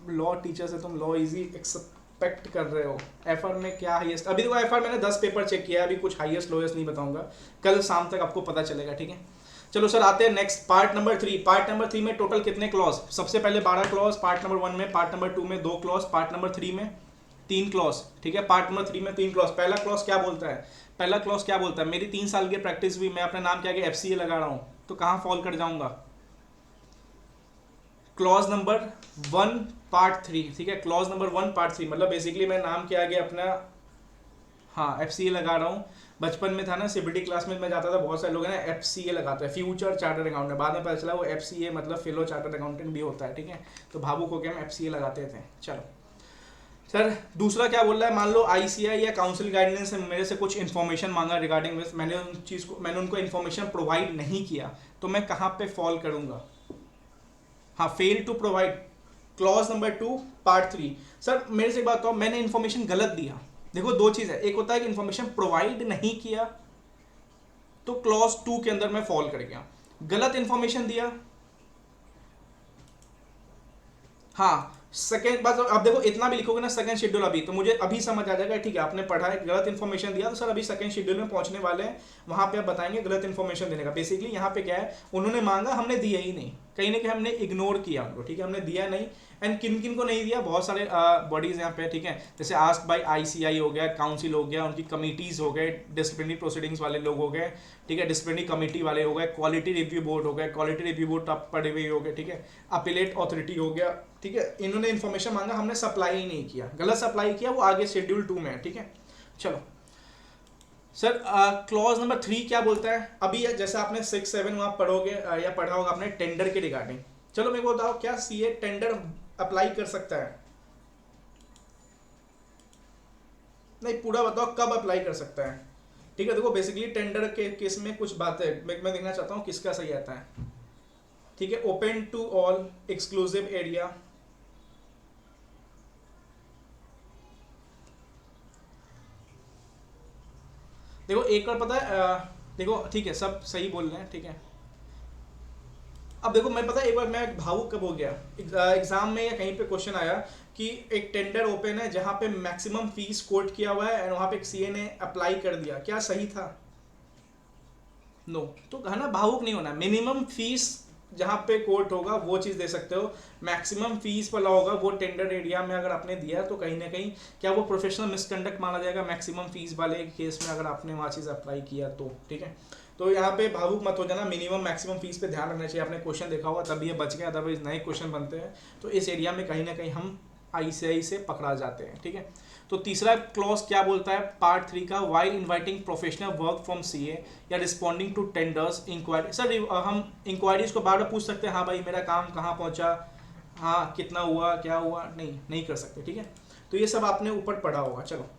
लॉ टीचर से तुम लॉ इजी एक्सपेक्ट कर रहे हो। एफआर में क्या हाईएस्ट, अभी देखो एफआर मैंने 10 पेपर चेक किया है, अभी कुछ हाईएस्ट लोएस्ट नहीं बताऊंगा, कल शाम तक आपको पता चलेगा, ठीक है। चलो सर आते हैं next part number 3। Part number 3 में टोटल कितने क्लॉज, सबसे पहले 12 क्लॉज पार्ट नंबर 1 में, पार्ट नंबर 2 में 2 क्लॉज, पार्ट नंबर 3 में 3 क्लॉज, ठीक है। पार्ट नंबर 3 में 3 क्लॉज। पहला क्लॉज क्या बोलता है, पहला क्लॉज क्या बोलता है, मेरी 3 साल की प्रैक्टिस हुई, मैं अपने नाम के आगे एफसीए लगा रहा हूं, तो कहां फॉल कर जाऊंगा, क्लॉज नंबर 1 पार्ट 3, ठीक है, क्लॉज नंबर 1 पार्ट 3, मतलब बेसिकली मैं नाम के आगे अपना, हाँ एफसीए लगा रहा हूँ। बचपन में था ना सीबीटी क्लास में मैं जाता था, बहुत सारे लोग हैं ना एफसीए लगाते हैं, फ्यूचर चार्टर्ड अकाउंटेंट, बाद में पता चला वो एफसीए मतलब फेलो चार्टर्ड अकाउंटेंट भी होता है, ठीक है। तो भावुक होकर हम एफसीए लगाते थे। चलो सर दूसरा क्या बोल रहा है, मान लो आईसीआई या काउंसिल गाइडेंस ने मेरे से कुछ इन्फॉर्मेशन मांगा रिगार्डिंग दिस, मैंने उनको इन्फॉर्मेशन प्रोवाइड नहीं किया, तो मैं कहाँ पे फॉल करूँगा, हाँ fail to provide, clause number 2 part 3। Sir मेरे से एक बात बताओ, मैंने इन्फॉर्मेशन गलत दिया, देखो दो चीज़ है, एक होता है कि इन्फॉर्मेशन प्रोवाइड नहीं किया तो क्लॉज 2 के अंदर मैं फॉल कर गया, गलत इन्फॉर्मेशन दिया, हाँ सेकेंड बात, अब देखो इतना भी लिखोगे ना सेकंड शेड्यूल अभी, तो मुझे अभी समझ आ जाएगा ठीक है आपने पढ़ा है, गलत इन्फॉर्मेशन दिया, तो सर अभी सेकंड शेड्यूल में पहुंचने वाले हैं, वहां पे आप बताएंगे गलत इन्फॉर्मेशन देने का। बेसिकली यहाँ पे क्या है, उन्होंने मांगा हमने दिया ही नहीं, कहीं ना कहीं हमने इग्नोर किया उनको, ठीक है, हमने दिया नहीं। एंड किन किन को नहीं दिया, बहुत सारे बॉडीज यहाँ पे, ठीक है, जैसे आस्क्ड बाय आईसीआई हो गया, काउंसिल हो गया, उनकी कमिटीज हो गए, डिसिप्लिनरी प्रोसीडिंग्स वाले लोग हो गए, ठीक है, डिसिप्लिनरी कमेटी वाले हो गए, क्वालिटी रिव्यू बोर्ड हो गए, क्वालिटी रिव्यू बोर्ड आप पढ़े हुए हो गए, ठीक है, अपीलेट अथॉरिटी हो गया, ठीक है, इन्होंने इन्फॉर्मेशन मांगा, हमने सप्लाई ही नहीं किया, गलत सप्लाई किया, वो आगे शेड्यूल 2 में है, ठीक है। चलो सर क्लॉज नंबर 3 क्या बोलता है, अभी जैसे आपने 6-7 वहाँ पढ़ोगे या पढ़ा होगा आपने टेंडर के रिगार्डिंग। चलो मेरे को बताओ क्या सीए टेंडर अप्लाई कर सकता है, नहीं पूरा बताओ कब अप्लाई कर सकता है, ठीक है। देखो बेसिकली टेंडर के केस में कुछ बातें मैं देखना चाहता हूँ किसका सही आता है, ठीक है, open to all, exclusive area, देखो एक और पता है देखो ठीक है सब सही बोल रहे हैं, ठीक है। अब देखो मैं पता है एक बार मैं भावुक कब हो गया, एग्जाम में या कहीं पे क्वेश्चन आया कि एक टेंडर ओपन है जहां पे मैक्सिमम फीस कोट किया हुआ है एंड वहां पे एक सीए ने अप्लाई कर दिया, क्या सही था, नो तो है ना, भावुक नहीं होना, मिनिमम फीस जहां पे कोर्ट होगा वो चीज़ दे सकते हो, मैक्सिमम फीस वाला होगा वो टेंडर एरिया में अगर आपने दिया तो कहीं ना कहीं क्या वो प्रोफेशनल मिसकंडक्ट माना जाएगा, मैक्सिमम फीस वाले केस में अगर आपने वहाँ चीज़ अप्लाई किया तो, ठीक है। तो यहाँ पे भावुक मत हो जाना, मिनिमम मैक्सिमम फीस पे ध्यान रखना चाहिए, आपने क्वेश्चन देखा होगा तभी ये बच गया, अदरवाइज नए क्वेश्चन बनते हैं तो इस एरिया में कहीं ना कहीं हम आईसीआई से पकड़ा जाते हैं, ठीक है। तो तीसरा क्लॉज क्या बोलता है पार्ट 3 का, while inviting professional work from CA या responding to tenders inquiry. Sir हम इंक्वायरीज को बार बार पूछ सकते हैं, हाँ भाई मेरा काम कहाँ पहुँचा, हाँ कितना हुआ क्या हुआ, नहीं कर सकते, ठीक है। तो ये सब आपने ऊपर पढ़ा होगा, चलो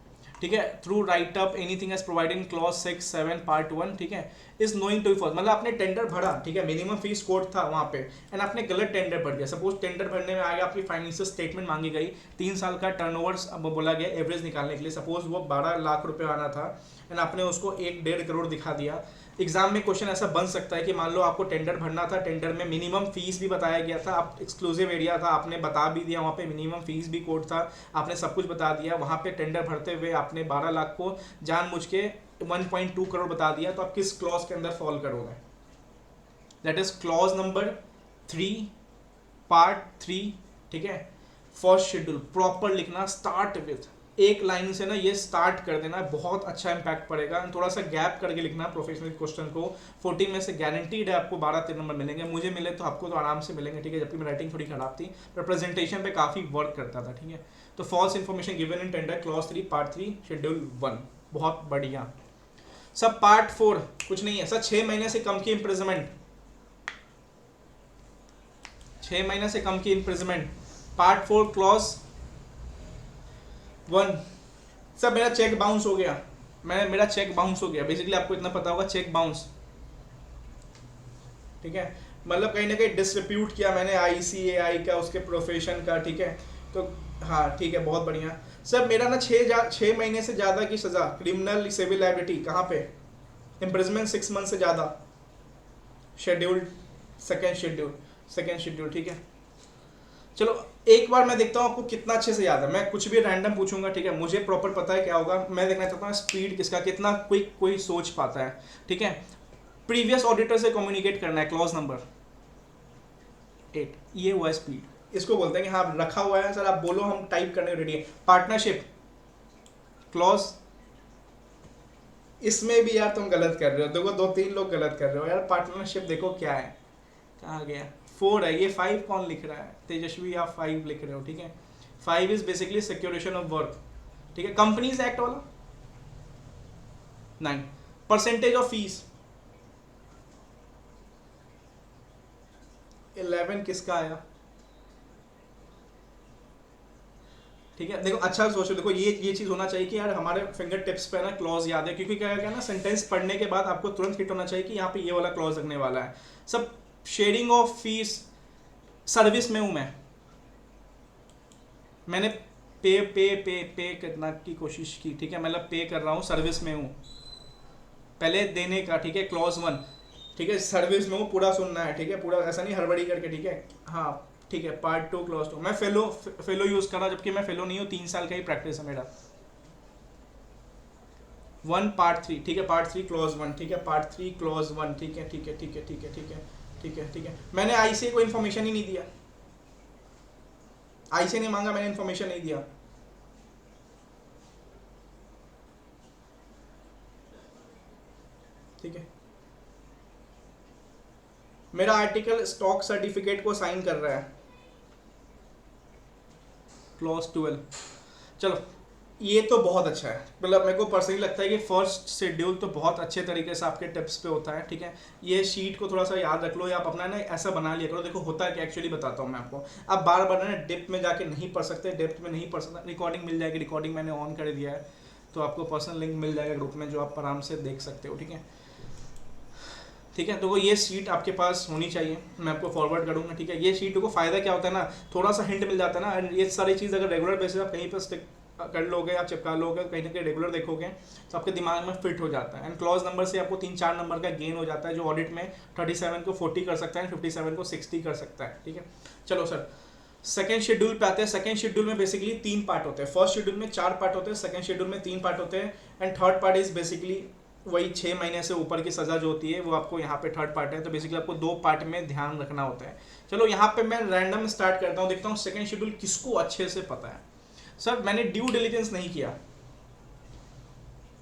ठीक है। Through write up anything as provided in clause 6-7 part 1, ठीक है, इज नोइंग टू फॉल्स, मतलब आपने टेंडर भरा, ठीक है, मिनिमम फीस कोड था वहाँ पे एंड आपने गलत टेंडर भर दिया, सपोज टेंडर भरने में आगे आपकी फाइनेंशियल स्टेटमेंट मांगी गई, 3 साल का टर्नओवर बोला गया एवरेज निकालने के लिए, सपोज वो 12 लाख रुपए आना था एंड आपने उसको 1-1.5 करोड़ दिखा दिया। एग्जाम में क्वेश्चन ऐसा बन सकता है कि मान लो आपको टेंडर भरना था, टेंडर में मिनिमम फीस भी बताया गया था, आप एक्सक्लूसिव एरिया था, आपने बता भी दिया, वहाँ पे मिनिमम फीस भी कोड था, आपने सब कुछ बता दिया, वहाँ पे टेंडर भरते हुए आपने 12 लाख को जानबूझ के 1.2 करोड़ बता दिया, तो आप किस क्लॉज के अंदर फॉल करोगे? That is clause number 3 part 3, ठीक है। फर्स्ट शेड्यूल प्रॉपर लिखना, स्टार्ट विथ, एक लाइन से ना ये स्टार्ट कर देना, बहुत अच्छा इंपैक्ट पड़ेगा। थोड़ा सा गैप करके लिखना प्रोफेशनल क्वेश्चन को। 14 में से गारंटीड है आपको 12-13 नंबर मिलेंगे, मुझे मिले तो आपको तो आराम से मिलेंगे, ठीक है, जबकि मेरी राइटिंग थोड़ी खराब थी, पर प्रेजेंटेशन पे काफ़ी वर्क करता था, ठीक है। तो false information given in tender, clause 3 part 3 schedule 1, बहुत बढ़िया। सब पार्ट 4 कुछ नहीं है सर, 6 महीने से कम की इम्प्रिजमेंट, 6 महीने से कम की इम्प्रिजमेंट, पार्ट 4 क्लॉज 1। सर मेरा चेक बाउंस हो गया, मेरा चेक बाउंस हो गया, बेसिकली आपको इतना पता होगा, चेक बाउंस, ठीक है, मतलब कहीं ना कहीं डिसरिप्यूट किया मैंने ICAI का, उसके प्रोफेशन का, ठीक है। तो हाँ ठीक है, बहुत बढ़िया। सर मेरा ना 6 महीने से ज़्यादा की सज़ा, क्रिमिनल सिविल लाइबिलिटी, कहाँ पे? इम्प्रिजमेंट 6 मंथ से ज़्यादा, शेड्यूल्ड, सेकेंड शेड्यूल, ठीक है। चलो एक बार मैं देखता हूँ आपको कितना अच्छे से याद है, मैं कुछ भी रैंडम पूछूंगा, ठीक है, मुझे प्रॉपर पता है क्या होगा, मैं देखना चाहता हूँ स्पीड किसका, कितना कोई सोच पाता है, ठीक है। प्रीवियस ऑडिटर से कम्युनिकेट करना है, क्लॉज नंबर 8, ये हुआ है स्पीड, इसको बोलते हैं कि हाँ रखा हुआ है सर, आप बोलो हम टाइप करने रेडी है। पार्टनरशिप क्लॉज, इसमें भी यार तुम गलत कर रहे हो, देखो 2-3 लोग गलत कर रहे हो यार। पार्टनरशिप देखो क्या है, कहाँ गया, 4 है, ये 5 कौन लिख रहा है? तेजस्वी, आप 5 लिख रहे हो, ठीक है। 5 इज बेसिकली सिक्योरेशन ऑफ वर्क, ठीक है। कंपनीज एक्ट वाला 9, परसेंटेज ऑफ फीस 11 किसका आया, ठीक है। देखो अच्छा सोचो, देखो ये चीज़ होना चाहिए कि यार हमारे फिंगर टिप्स पे ना क्लॉज याद है, क्योंकि क्या ना सेंटेंस पढ़ने के बाद आपको तुरंत हिट होना चाहिए कि यहाँ पे ये वाला क्लॉज लगने वाला है। सब शेयरिंग ऑफ फीस, सर्विस में हूँ मैंने पे करना की कोशिश की, ठीक है, मतलब पे कर रहा हूँ, सर्विस में हूँ, पहले देने का, ठीक है, क्लॉज 1, ठीक है, सर्विस में हूँ, पूरा सुनना है, ठीक है, पूरा ऐसा नहीं हड़बड़ी करके, ठीक है। हाँ ठीक है, पार्ट 2 क्लॉज 2, मैं फेलो यूज़ कर रहा, जबकि मैं फेलो नहीं हूँ, 3 साल का ही प्रैक्टिस है मेरा। 1 पार्ट 3, ठीक है, पार्ट 3 क्लॉज 1, ठीक है, पार्ट 3 क्लॉज 1, ठीक है, ठीक है, ठीक है, ठीक है, ठीक है, ठीक है, ठीक है। मैंने ICA को इन्फॉर्मेशन ही नहीं दिया, ICA ने मांगा, मैंने इन्फॉर्मेशन नहीं दिया, ठीक है। मेरा आर्टिकल स्टॉक सर्टिफिकेट को साइन कर रहा है, क्लॉज 12। चलो ये तो बहुत अच्छा है, मतलब मेरे को पर्सनली लगता है कि फर्स्ट शेड्यूल तो बहुत अच्छे तरीके से आपके टिप्स पे होता है, ठीक है। ये शीट को थोड़ा सा याद रख लो, या आप अपना ना ऐसा बना लिया करो। देखो होता है कि एक्चुअली बताता हूँ मैं आपको, आप बार बार ना डेप्थ में जाके नहीं पढ़ सकते, डेप्थ में नहीं पढ़ सकते, रिकॉर्डिंग मिल जाएगी, रिकॉर्डिंग मैंने ऑन कर दिया है, तो आपको पर्सनल लिंक मिल जाएगा ग्रुप में, जो आप आराम से देख सकते हो, ठीक है, ठीक है। तो वो ये शीट आपके पास होनी चाहिए, मैं आपको फॉरवर्ड करूँगा, ठीक है। ये शीट को फ़ायदा क्या होता है ना, थोड़ा सा हिंट मिल जाता है ना, एंड ये सारी चीज़ अगर रेगुलर बेसिस आप कहीं पर स्टिक कर लोगे, आप चिपका लोगे, कहीं ना कहीं रेगुलर देखोगे, तो आपके दिमाग में फिट हो जाता है। एंड क्लॉज नंबर से आपको 3-4 नंबर का गेन हो जाता है, जो ऑडिट में 37 को 40 कर सकता है, 57 को 60 कर सकता है, ठीक है। चलो सर सेकेंड शेड्यूल पे आते हैं। सेकेंड शेड्यूल में बेसिकली 3 पार्ट होते हैं, फर्स्ट शेड्यूल में 4 पार्ट होते हैं, सेकेंड शेड्यूल में 3 पार्ट होते हैं, and third part is basically वही 6 महीने से ऊपर की सज़ा जो होती है, वो आपको यहाँ पे थर्ड पार्ट है। तो बेसिकली आपको 2 पार्ट में ध्यान रखना होता है। चलो यहाँ पे मैं रैंडम स्टार्ट करता हूँ, देखता हूँ सेकेंड शेड्यूल किसको अच्छे से पता है। सर मैंने ड्यू डिलिजेंस नहीं किया,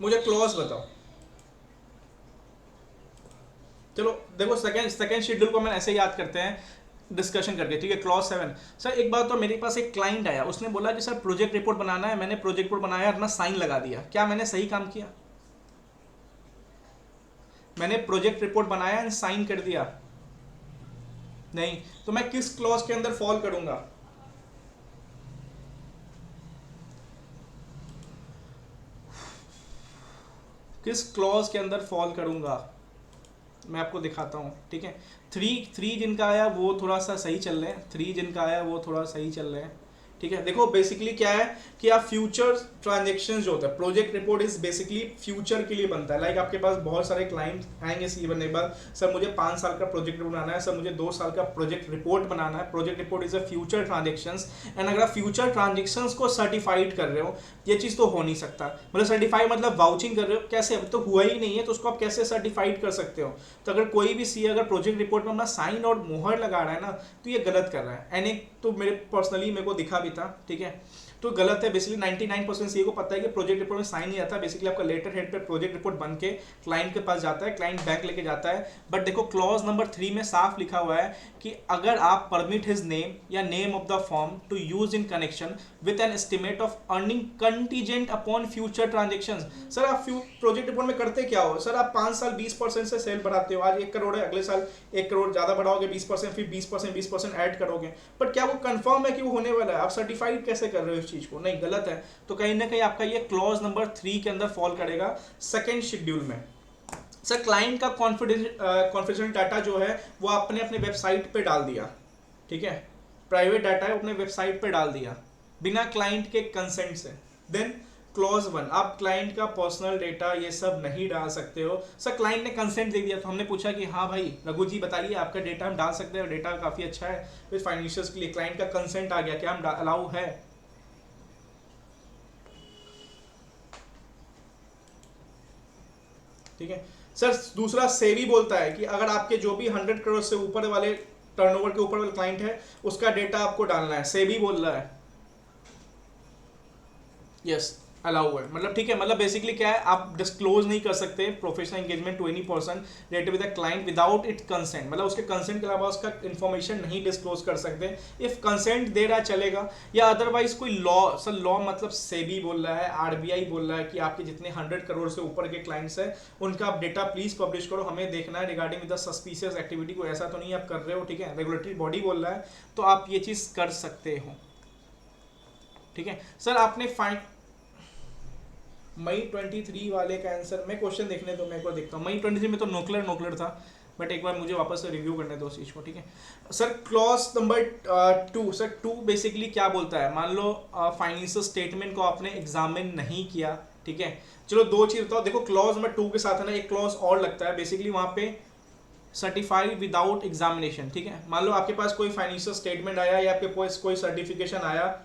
मुझे क्लॉज बताओ। चलो देखो सेकेंड शेड्यूल को मैं ऐसे याद करते हैं डिस्कशन करके, ठीक है। क्लॉज 7, सर एक बार तो मेरे पास एक क्लाइंट आया, उसने बोला कि सर प्रोजेक्ट रिपोर्ट बनाना है, मैंने प्रोजेक्ट रिपोर्ट बनाया, अपना साइन लगा दिया, क्या मैंने सही काम किया? मैंने प्रोजेक्ट रिपोर्ट बनाया एंड साइन कर दिया, नहीं, तो मैं किस क्लॉज के अंदर फॉल करूंगा? किस क्लॉज के अंदर फॉल करूंगा मैं आपको दिखाता हूं, ठीक है। 3 जिनका आया वो थोड़ा सा सही चल रहे हैं, 3 जिनका आया वो थोड़ा सही चल रहे हैं, ठीक है, देखो बेसिकली क्या है कि आप फ्यूचर ट्रांजेक्शन जो होता है, project report is basically future के लिए बनता है। लाइक आपके पास बहुत सारे क्लाइंट आएंगे सी बनने के बाद, सर मुझे 5 साल का प्रोजेक्ट रिपोर्ट बनाना है, सर मुझे 2 साल का प्रोजेक्ट रिपोर्ट बनाना है। Project report is a future transactions, and अगर आप फ्यूचर ट्रांजेक्शंस को सर्टिफाइड कर रहे हो, ये चीज़ तो हो नहीं सकता। मतलब सर्टिफाई मतलब वाउचिंग कर रहे हो, कैसे? अब तो हुआ ही नहीं है तो उसको आप कैसे सर्टिफाइड कर सकते हो? तो अगर कोई भी सी अगर प्रोजेक्ट रिपोर्ट में अपना साइन और मोहर लगा रहा है ना, तो ये गलत कर रहा है। एंड एक तो मेरे को दिखा भी था, ठीक है, तो गलत है। बेसिकली 99% सीए को पता है कि प्रोजेक्ट रिपोर्ट में साइन नहीं आता। बेसिकली आपका लेटर हेड पे प्रोजेक्ट रिपोर्ट बन के क्लाइंट के पास जाता है, क्लाइंट बैंक लेके जाता है। बट देखो क्लॉज नंबर 3 में साफ लिखा हुआ है कि अगर आप परमिट हिज नेम या name of the firm to use in connection with an estimate of earning contingent upon future transactions. Sir आप प्रोजेक्ट रिपोर्ट में करते क्या हो? सर आप 5 साल 20% से सेल बढ़ाते हो, आज 1 करोड़ है, अगले साल 1 करोड़ ज्यादा बढ़ाओगे 20%, फिर 20% ऐड करोगे, बट क्या वो कंफर्म है कि वो होने वाला है? आप सर्टिफाइड कैसे कर रहे हो इस चीज को? नहीं, गलत है। तो कहीं ना कहीं आपका ये क्लॉज नंबर 3 के अंदर फॉल करेगा सेकेंड शेड्यूल में। सर क्लाइंट का कॉन्फिडेंशियल डाटा जो है वो आपने अपने वेबसाइट पे डाल दिया, ठीक है, प्राइवेट डाटा है, अपने वेबसाइट पे डाल दिया बिना क्लाइंट के कंसेंट से। देन क्लॉज 1, आप क्लाइंट का पर्सनल डेटा ये सब नहीं डाल सकते हो। सर क्लाइंट ने कंसेंट दे दिया, तो हमने पूछा कि हाँ भाई रघु जी बताइए आपका डेटा हम डाल सकते हैं, डेटा काफ़ी अच्छा है विद फाइनेंशियल्स के लिए, क्लाइंट का कंसेंट आ गया, क्या हम अलाउ है? ठीक है सर। दूसरा सेबी बोलता है कि अगर आपके जो भी 100 करोड़ से ऊपर वाले टर्नओवर के ऊपर वाले क्लाइंट है उसका डेटा आपको डालना है, सेबी बोल रहा है। यस अलाउ है, मतलब ठीक है, मतलब बेसिकली क्या है, आप डिस्क्लोज नहीं कर सकते professional engagement to any person related with the client without it consent, मतलब उसके कंसेंट के अलावा उसका इन्फॉर्मेशन नहीं डिस्क्लोज कर सकते। इफ कंसेंट दे रहा चलेगा, या अदरवाइज कोई लॉ, सर लॉ मतलब सेबी बोल रहा है, आरबीआई बोल रहा है कि आपके जितने 100 करोड़ से ऊपर के क्लाइंट्स हैं उनका आप डेटा प्लीज पब्लिश करो, हमें देखना है regarding with the suspicious activity, को ऐसा तो नहीं आप कर रहे हो, ठीक है, रेगुलेटरी बॉडी बोल रहा है तो आप ये चीज कर सकते हो, ठीक है। सर आपने फाइंड मई 23 वाले का आंसर, मैं क्वेश्चन देखने दो, मैं को देखता हूँ। मई 23 में तो नोकलर था, बट एक बार मुझे वापस से रिव्यू करने दो उस चीज़ को, ठीक है। Sir clause number 2, sir 2 basically क्या बोलता है? मान लो फाइनेंशियल स्टेटमेंट को आपने एग्जामिन नहीं किया, ठीक है, चलो दो चीज़ बताओ। देखो क्लॉज नंबर 2 के साथ है ना एक क्लॉज और लगता है, बेसिकली वहाँ पे सर्टिफाइड विदाउट एग्जामिनेशन, ठीक है। मान लो आपके पास कोई फाइनेंशियल स्टेटमेंट आया या आपके पास कोई सर्टिफिकेशन आया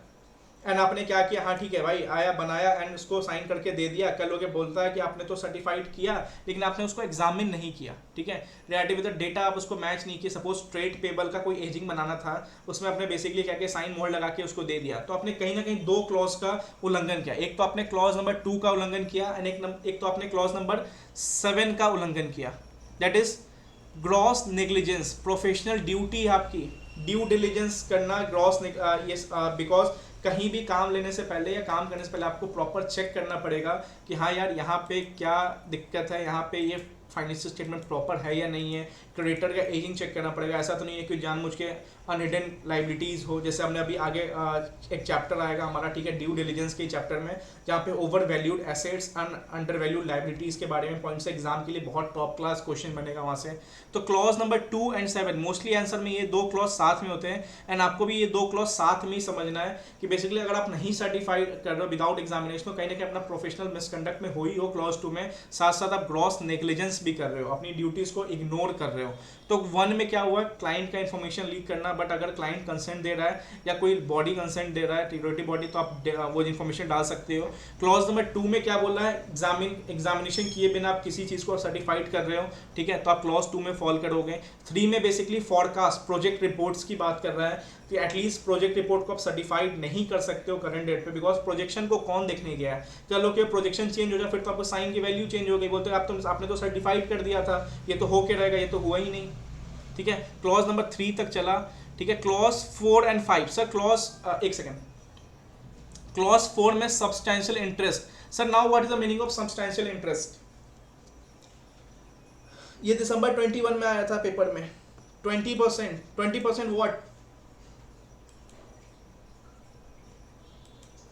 एंड आपने क्या किया, हाँ ठीक है भाई आया बनाया एंड उसको साइन करके दे दिया, कल लोग बोलता है कि आपने तो सर्टिफाइड किया लेकिन आपने उसको एग्जामिन नहीं किया, ठीक है, रिलेटिव विद द डेटा आप उसको मैच नहीं किया। सपोज ट्रेड पेबल का कोई एजिंग बनाना था, उसमें आपने बेसिकली क्या किया, साइन मोहर लगा के उसको दे दिया, तो आपने कहीं ना कहीं 2 क्लॉज का उल्लंघन किया। एक तो आपने क्लॉज नंबर 2 का उल्लंघन किया एंड एक तो आपने क्लॉज नंबर 7 का उल्लंघन किया, that is gross negligence. Professional duty है आपकी, ड्यू डिलीजेंस करना, ग्रॉस बिकॉज कहीं भी काम लेने से पहले या काम करने से पहले आपको प्रॉपर चेक करना पड़ेगा कि हाँ यार यहाँ पे क्या दिक्कत है, यहाँ पे ये फाइनेंशियल स्टेटमेंट प्रॉपर है या नहीं है, क्रेडिटर का एजिंग चेक करना पड़ेगा। ऐसा तो नहीं है कि जानबूझ के अनहिडन लाइबिलिटीज़ हो, जैसे हमने अभी आगे एक चैप्टर आएगा हमारा, ठीक है, ड्यू डिलीजेंस के चैप्टर में, जहाँ पे over valued assets and under valued liabilities के बारे में पॉइंट्स एग्जाम के लिए बहुत टॉप क्लास क्वेश्चन बनेगा वहाँ से। तो clause number 2 and 7 mostly answer में ये 2 क्लॉज साथ में होते हैं एंड आपको भी ये 2 क्लॉज साथ में ही समझना है कि बेसिकली अगर आप नहीं सर्टिफाइड कर रहे हो विदाउट एग्जामिनेशन, तो कहीं ना कहीं अपना प्रोफेशनल मिसकंडक्ट में हो ही हो क्लॉज 2 में, साथ साथ आप ग्रॉस नेग्लिजेंस भी कर रहे हो, अपनी ड्यूटीज को इग्नोर कर रहे हो। तो 1 में क्या हुआ, क्लाइंट का इन्फॉर्मेशन लीक करना, बट अगर क्लाइंट कंसेंट दे रहा है या कोई बॉडी कंसेंट दे रहा है, रिगुलेटरी बॉडी, तो आप वो इन्फॉर्मेशन डाल सकते हो। क्लॉज नंबर 2 में क्या बोल रहा है, एग्जामिनेशन किए बिना आप किसी चीज़ को सर्टिफाइड कर रहे हो, ठीक है, तो आप क्लॉज 2 में फॉल करोगे। 3 में बेसिकली फॉरकास्ट प्रोजेक्ट रिपोर्ट्स की बात कर रहा है कि एटलीस्ट प्रोजेक्ट रिपोर्ट को आप सर्टिफाइड नहीं कर सकते हो करंट डेट पे, बिकॉज प्रोजेक्शन को कौन देखने गया है। चलो कि प्रोजेक्शन चेंज हो जाए फिर तो आपको साइन की वैल्यू चेंज हो गई, बोलते आप तो आपने तो सर्टिफाइड कर दिया था, ये तो होके रहेगा, ये तो हुआ ही नहीं, ठीक है। क्लॉज नंबर 3 तक चला, ठीक है। क्लॉज 4 एंड 5, सर क्लॉज एक सेकेंड, क्लॉज 4 में substantial interest. Sir now what is the meaning of substantial interest? ये दिसंबर 21 में आया था पेपर में, 20% व्हाट?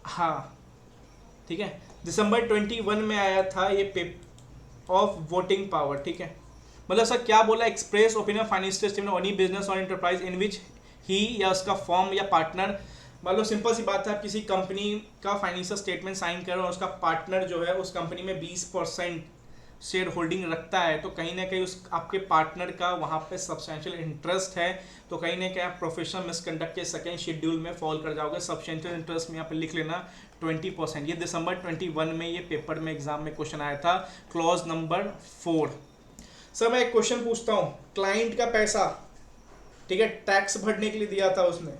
हाँ ठीक है, दिसंबर 21 में आया था ये पेपर ऑफ वोटिंग पावर, ठीक है। मतलब सर क्या बोला, express opinion financial statement of any business और एंटरप्राइज इन विच ही या उसका फॉर्म या पार्टनर मान लो सिंपल सी बात है, आप किसी कंपनी का फाइनेंशियल स्टेटमेंट साइन कर रहे हो और उसका पार्टनर जो है उस कंपनी में 20% शेयर होल्डिंग रखता है, तो कहीं ना कहीं उस आपके पार्टनर का वहाँ पे सब्सटेंशियल इंटरेस्ट है, तो कहीं ना कहीं आप प्रोफेशनल मिसकंडक्ट के सेकेंड शेड्यूल में फॉल कर जाओगे। सब्सटेंशियल इंटरेस्ट में यहाँ पे लिख लेना 20%। ये दिसंबर 21 में ये पेपर में एग्जाम में क्वेश्चन आया था, क्लॉज नंबर 4। सर मैं एक क्वेश्चन पूछता हूँ, क्लाइंट का पैसा, ठीक है, टैक्स भरने के लिए दिया था उसने,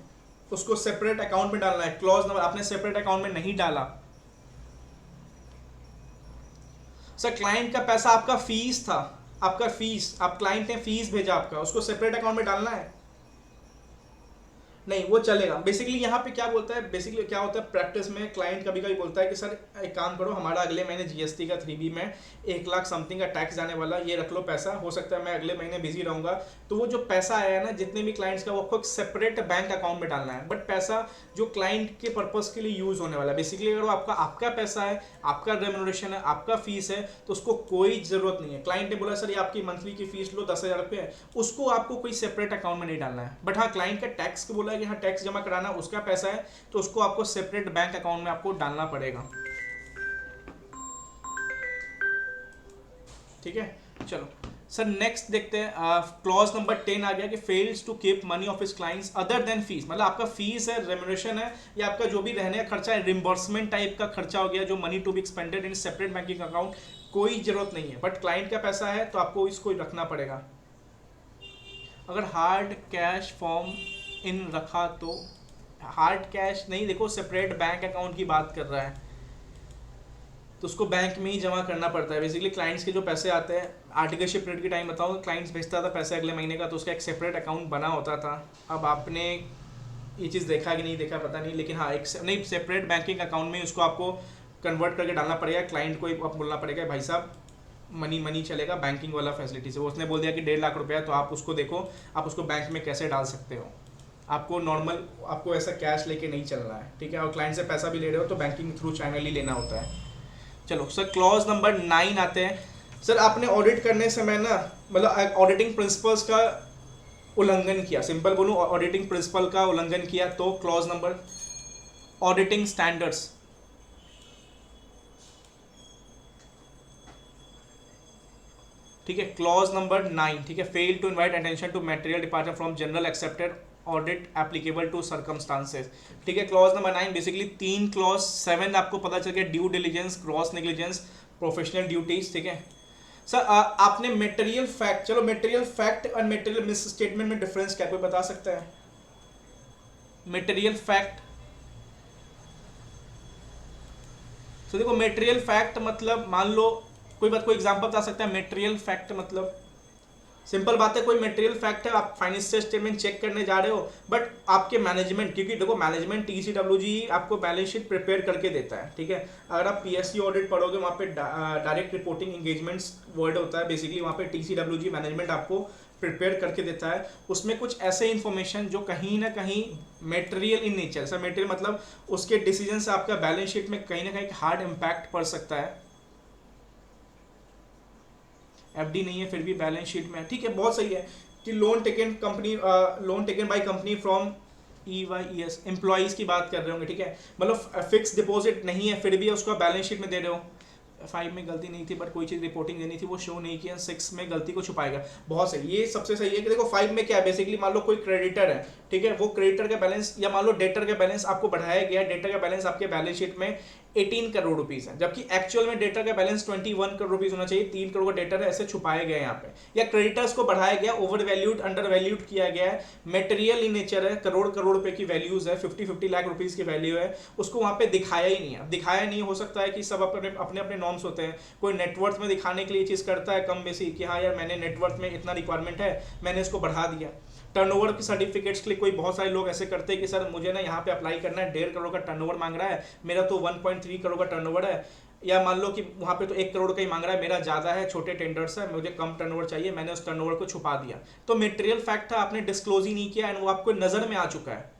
उसको सेपरेट अकाउंट में डालना है, क्लॉज नंबर आपने सेपरेट अकाउंट में नहीं डाला। सर क्लाइंट का पैसा आपका फीस था, आपका फीस, आप क्लाइंट ने फीस भेजा आपका, उसको सेपरेट अकाउंट में डालना है? नहीं, वो चलेगा। बेसिकली यहाँ पे क्या बोलता है, बेसिकली क्या होता है प्रैक्टिस में, क्लाइंट कभी कभी बोलता है कि सर एक काम करो, हमारा अगले महीने जीएसटी का 3B में 1 लाख समथिंग का टैक्स जाने वाला, ये रख लो पैसा, हो सकता है मैं अगले महीने बिजी रहूंगा, तो वो जो पैसा आया है ना जितने भी क्लाइंट्स का, वो आपको सेपरेट बैंक अकाउंट में डालना है, बट पैसा जो क्लाइंट के पर्पज के लिए यूज होने वाला है। बेसिकली अगर वो आपका पैसा है, आपका रेम्यूनरेशन है, आपका फीस है, तो उसको कोई जरूरत नहीं है। क्लाइंट ने बोला सर ये आपकी मंथली की फीस लो 10,000 रुपये, उसको आपको कोई सेपरेट अकाउंट में नहीं डालना है। बट हाँ, क्लाइंट का टैक्स को बोला है कि हाँ टैक्स जमा कराना, उसका पैसा है, तो उसको आपको सेपरेट बैंक अकाउंट में आपको डालना पड़ेगा। ठीक है, चलो सर नेक्स्ट देखते हैं। क्लॉज नंबर 10 आ गया कि fails to keep money of his clients other than fees, मतलब आपका फीस है, रेम्यूनरेशन है, या आपका जो भी रहने का खर्चा है, रिम्बर्समेंट टाइप का खर्चा हो गया, जो money to be expended in separate banking account, कोई जरूरत नहीं है, बट क्लाइंट का पैसा है तो आपको इसको रखना पड़ेगा। अगर हार्ड कैश फॉर्म इन रखा तो, हार्ड कैश नहीं, देखो सेपरेट बैंक अकाउंट की बात कर रहा है, तो उसको बैंक में ही जमा करना पड़ता है। बेसिकली क्लाइंट्स के जो पैसे आते हैं, आर्टिकल शिप रेट के टाइम बताओ, क्लाइंट्स भेजता था पैसे अगले महीने का, तो उसका एक सेपरेट अकाउंट बना होता था। अब आपने ये चीज़ देखा कि नहीं देखा पता नहीं, लेकिन हाँ एक नहीं, सेपरेट बैंकिंग अकाउंट में उसको आपको कन्वर्ट करके डालना पड़ेगा। क्लाइंट को आप बोलना पड़ेगा भाई साहब मनी चलेगा बैंकिंग वाला फैसिलिटी से। उसने बोल दिया कि 1.5 लाख रुपया, तो आप उसको देखो आप उसको बैंक में कैसे डाल सकते हो। आपको नॉर्मल, आपको ऐसा कैश लेके नहीं चलना है, ठीक है, और क्लाइंट से पैसा भी ले रहे हो तो बैंकिंग थ्रू चैनल ही लेना होता है। चलो सर क्लॉज नंबर 9 आते हैं। सर आपने ऑडिट करने समय ना, मतलब ऑडिटिंग प्रिंसिपल्स का उल्लंघन किया, सिंपल बोलूँ ऑडिटिंग प्रिंसिपल का उल्लंघन किया, तो क्लॉज नंबर ऑडिटिंग स्टैंडर्ड्स, ठीक है, क्लॉज नंबर 9, ठीक है, fail to invite attention to material departure from general accepted audit applicable to circumstances, ठीक है। क्लॉज नंबर 9 बेसिकली 3 क्लॉज 7 आपको पता चल गया, due diligence, gross negligence, professional duties, ठीक है। सर आपने मटेरियल फैक्ट, चलो मटेरियल फैक्ट और मटेरियल मिस स्टेटमेंट में डिफरेंस क्या कोई बता सकता है? मटेरियल फैक्ट, तो देखो मटेरियल फैक्ट मतलब, मान लो कोई एग्जांपल बता सकता है? मटेरियल फैक्ट मतलब सिंपल बात है, कोई मटेरियल फैक्ट है, आप फाइनेंशियल स्टेटमेंट चेक करने जा रहे हो, बट आपके मैनेजमेंट, क्योंकि देखो मैनेजमेंट TCWG आपको बैलेंस शीट प्रिपेयर करके देता है, ठीक है। अगर आप PSC ऑडिट पढ़ोगे, वहाँ पे डायरेक्ट रिपोर्टिंग एंगेजमेंट्स वर्ड होता है, बेसिकली वहाँ पे TCWG मैनेजमेंट आपको प्रिपेयर करके देता है। उसमें कुछ ऐसे इन्फॉर्मेशन जो कहीं ना कहीं material in nature, sir material मतलब उसके डिसीजन से आपका बैलेंस शीट में कहीं ना कहीं हार्ड इम्पैक्ट पड़ सकता है। FD नहीं है फिर भी बैलेंस शीट में, ठीक है, बहुत सही है कि loan taken by company from EYES, employees की बात कर रहे होंगे, ठीक है, मतलब फिक्स डिपॉजिट नहीं है फिर भी उसको बैलेंस शीट में दे रहे हो। 5 में गलती नहीं थी, बट कोई चीज़ रिपोर्टिंग देनी थी वो शो नहीं किया, 6 में गलती को छुपाएगा, बहुत सही, ये सबसे सही है कि देखो 5 में क्या है, बेसिकली मान लो कोई क्रेडिटर है, ठीक है, वो क्रेडिटर का बैलेंस, या मान लो डेटर का बैलेंस आपको बढ़ाया गया, डेटर का बैलेंस आपके बैलेंस शीट में 18 करोड़ रुपीस है, जबकि एक्चुअल में डेटर का बैलेंस 21 करोड़ रुपीस होना चाहिए, 3 करोड़ का डेटर है, ऐसे छुपाए गए यहाँ पे, या क्रेडिटर्स को बढ़ाया गया, ओवर वैल्यूड, अंडर वैल्यूड किया गया है, मटेरियल इन नेचर है, करोड़ रुपए की वैल्यूज है, 50 लाख रुपीस की वैल्यू है, उसको वहाँ पे दिखाया ही नहीं है। दिखाया नहीं, हो सकता है कि सब अपने नॉर्म्स होते हैं, कोई नेटवर्थ में दिखाने के लिए चीज़ करता है कम बेसी कि हाँ यार मैंने नेटवर्थ में इतना रिक्वायरमेंट है, मैंने इसको बढ़ा दिया। टर्नओवर के सर्टिफिकेट्स के लिए कोई बहुत सारे लोग ऐसे करते हैं कि सर मुझे ना यहाँ पे अप्लाई करना है, 1.5 करोड़ का टर्नओवर मांग रहा है, मेरा तो 1.3 करोड़ का टर्नओवर है, या मान लो कि वहाँ पे तो 1 करोड़ का ही मांग रहा है, मेरा ज़्यादा है, छोटे टेंडर्स है, मुझे कम टर्नओवर चाहिए, मैंने उस टर्नओवर को छुपा दिया। तो मटेरियल फैक्ट था, आपने डिस्क्लोज ही नहीं किया एंड वो आपको नज़र में आ चुका है,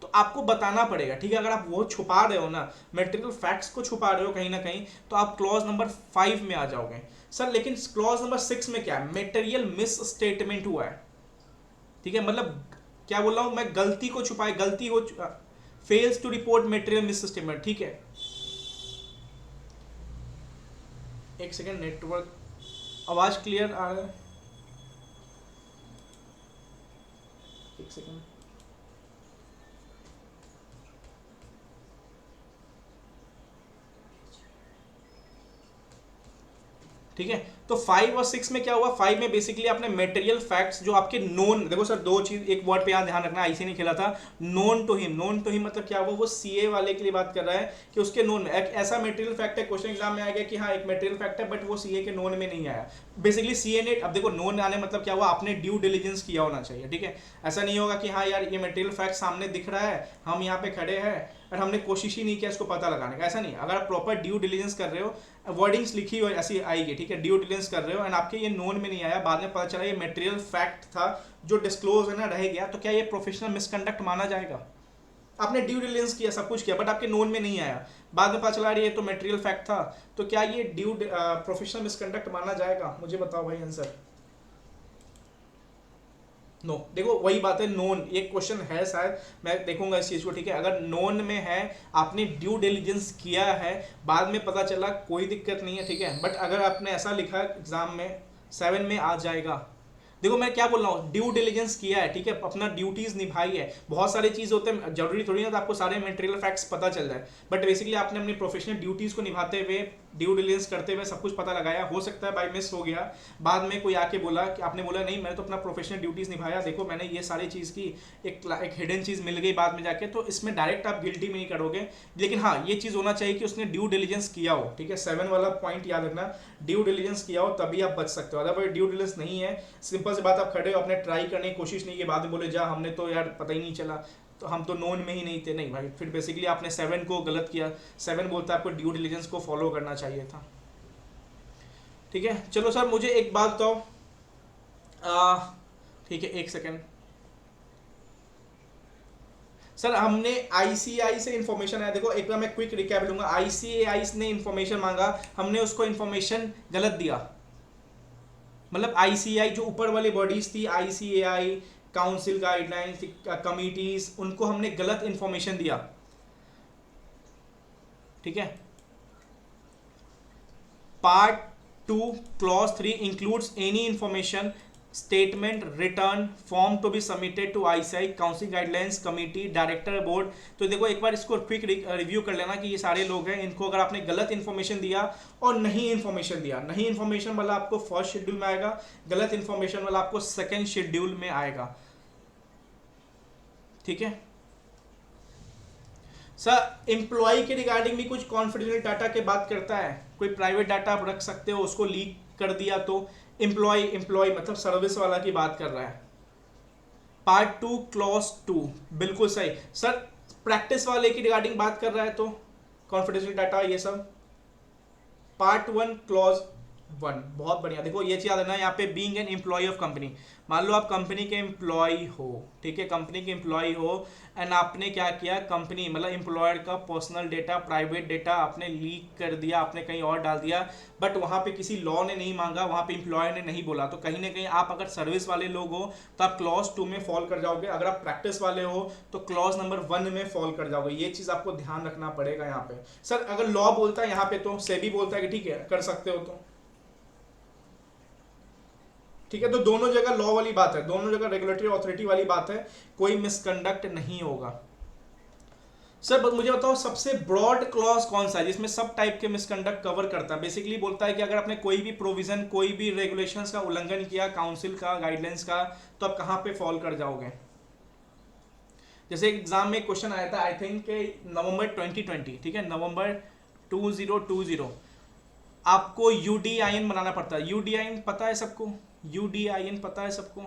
तो आपको बताना पड़ेगा, ठीक है। अगर आप वो छुपा रहे हो ना, मटेरियल फैक्ट्स को छुपा रहे हो कहीं ना कहीं, तो आप क्लॉज नंबर 5 में आ जाओगे। सर लेकिन क्लॉज नंबर 6 में क्या है? मटेरियल मिस स्टेटमेंट हुआ है, ठीक है, मतलब क्या बोल रहा हूँ मैं, गलती को छुपाए, गलती हो, fails to report material misstatement, ठीक है। एक सेकेंड, नेटवर्क, आवाज क्लियर आ रहा है? एक सेकेंड, ठीक है। तो 5 और 6 में क्या हुआ, 5 में बेसिकली आपने मटेरियल फैक्ट्स जो आपके नोन, देखो सर दो चीज, एक वर्ड पे यहाँ ध्यान रखना, आईसी ने खेला था, known to him. Known to him मतलब क्या हुआ, वो सीए वाले के लिए बात कर रहा है कि उसके नोन में एक ऐसा मटेरियल फैक्ट है, क्वेश्चन एग्जाम में आ गया कि हाँ एक मटेरियल फैक्ट है बट वो सीए के नोन में नहीं आया। बेसिकली सीए ने, अब देखो नोन आने मतलब क्या हुआ, आपने ड्यू डिलीजेंस किया होना चाहिए, ठीक है। ऐसा नहीं होगा कि हाँ यार ये मटेरियल फैक्ट सामने दिख रहा है, हम यहाँ पे खड़े हैं और हमने कोशिश ही नहीं किया इसको पता लगाने का, ऐसा नहीं। अगर आप प्रॉपर ड्यू डिलीजेंस कर रहे हो, वर्डिंग्स लिखी हुई ऐसी आएगी, ठीक है, ड्यू डिलीजेंस कर रहे हो एंड आपके ये नोन में नहीं आया, बाद में पता चला ये मटेरियल फैक्ट था जो डिस्क्लोज है ना रह गया, तो क्या ये प्रोफेशनल मिसकंडक्ट माना जाएगा? आपने ड्यू डिलीजेंस किया, सब कुछ किया, बट आपके नोन में नहीं आया, बाद में पता चला ये तो मटेरियल फैक्ट था, तो क्या ये ड्यू प्रोफेशनल मिसकंडक्ट माना जाएगा? मुझे बताओ भाई आंसर। नो देखो वही बात है, नोन, एक क्वेश्चन है शायद, मैं देखूंगा इस चीज को, ठीक है। अगर नोन में है, आपने ड्यू डिलीजेंस किया है, बाद में पता चला, कोई दिक्कत नहीं है, ठीक है। बट अगर आपने ऐसा लिखा एग्जाम में 7 में आ जाएगा, देखो मैं क्या बोल रहा हूँ, ड्यू डिलीजेंस किया है, ठीक है, अपना ड्यूटीज निभाई है, बहुत सारी चीज होते हैं, जरूरी थोड़ी ना तो आपको सारे मटेरियल फैक्ट्स पता चल जाए, बट बेसिकली आपने अपनी प्रोफेशनल ड्यूटीज को निभाते हुए, ड्यू डिलीजेंस करते हुए सब कुछ पता लगाया। हो सकता है बाई मिस हो गया, बाद में कोई आके बोला कि आपने बोला नहीं मैंने तो अपना प्रोफेशनल ड्यूटीज निभाया, देखो मैंने ये सारी चीज़ की, एक हिडन चीज़ मिल गई बाद में जाके, तो इसमें डायरेक्ट आप गिल्टी में नहीं करोगे। लेकिन हाँ ये चीज़ होना चाहिए कि उसने ड्यू डिलीजेंस किया हो, ठीक है, 7 वाला पॉइंट याद रखना, ड्यू डिलीजेंस किया हो तभी आप बच सकते हो, अदरवाइज ड्यू डिलीजेंस नहीं है, सिंपल सी बात, आप खड़े हो, आपने ट्राई करने की कोशिश नहीं की, बाद में बोले जा हमने तो यार पता ही नहीं चला, तो हम तो नोन में ही नहीं थे, नहीं भाई, फिर बेसिकली आपने 7 को गलत किया। 7 बोलता है आपको ड्यू डिलीजेंस को फॉलो करना चाहिए था, ठीक है। चलो सर मुझे एक बात बताओ, ठीक है एक सेकेंड सर, हमने आईसीआई से इंफॉर्मेशन आया, देखो एक बार मैं क्विक रिकैप लूंगा, आईसीआई ने इंफॉर्मेशन मांगा, हमने उसको इंफॉर्मेशन गलत दिया, मतलब आईसीआई जो ऊपर वाली बॉडीज थी, आईसीएआई, काउंसिल गाइडलाइंस, कमिटीज, उनको हमने गलत इंफॉर्मेशन दिया, ठीक है। Part 2 clause 3 includes any information statement return form to be submitted to ICAI, council guidelines, committee, director board. तो देखो एक बार इसको क्विक रिव्यू कर लेना कि ये सारे लोग हैं, इनको अगर आपने गलत इन्फॉर्मेशन दिया और नहीं इन्फॉर्मेशन दिया, नहीं इन्फॉर्मेशन वाला आपको फर्स्ट शेड्यूल में आएगा, गलत इन्फॉर्मेशन वाला आपको सेकेंड शेड्यूल में आएगा, ठीक है। सर एम्प्लॉय के रिगार्डिंग भी कुछ कॉन्फिडेंशियल डाटा के बात करता है, कोई प्राइवेट डाटा आप रख सकते हो, उसको लीक कर दिया तो एम्प्लॉय मतलब सर्विस वाला की बात कर रहा है। पार्ट 2 क्लॉज 2 बिल्कुल सही सर, प्रैक्टिस वाले की रिगार्डिंग बात कर रहा है तो कॉन्फिडेंशियल डाटा ये सब। पार्ट 1 क्लॉज 1 बहुत बढ़िया, देखो ये चीज याद रखना, यहाँ पे being an employ of company, मान लो आप कंपनी के एम्प्लॉय हो, ठीक है, कंपनी के एम्प्लॉय हो एंड आपने क्या किया, कंपनी मतलब एम्प्लॉयर का पर्सनल डेटा, प्राइवेट डेटा आपने लीक कर दिया, आपने कहीं और डाल दिया, बट वहाँ पे किसी लॉ ने नहीं मांगा, वहाँ पे एम्प्लॉयर ने नहीं बोला, तो कहीं ना कहीं आप अगर सर्विस वाले लोग हो तो आप क्लॉज 2 में फॉल कर जाओगे, अगर आप प्रैक्टिस वाले हो तो क्लॉज नंबर 1 में फॉल कर जाओगे, ये चीज़ आपको ध्यान रखना पड़ेगा यहाँ पे। सर अगर लॉ बोलता है यहाँ पे तो सेबी बोलता है कि ठीक है कर सकते हो, तो ठीक है, तो दोनों जगह लॉ वाली बात है, दोनों जगह रेगुलेटरी अथॉरिटी वाली बात है, कोई मिसकंडक्ट नहीं होगा। सर मुझे बताओ सबसे ब्रॉड क्लॉज कौन सा है जिसमें सब टाइप के मिसकंडक्ट कवर करता है? बेसिकली बोलता है कि अगर आपने कोई भी प्रोविजन, कोई भी रेगुलेशंस का उल्लंघन किया, काउंसिल का, गाइडलाइंस का, तो आप कहां पे फॉल कर जाओगे? जैसे एग्जाम में क्वेश्चन आया था, आई थिंक नवंबर 2020, ठीक है, नवंबर 2020, आपको यूडीआईएन बनाना पड़ता है। यूडीआईएन पता है सबको? यूडीआईएन पता है सबको?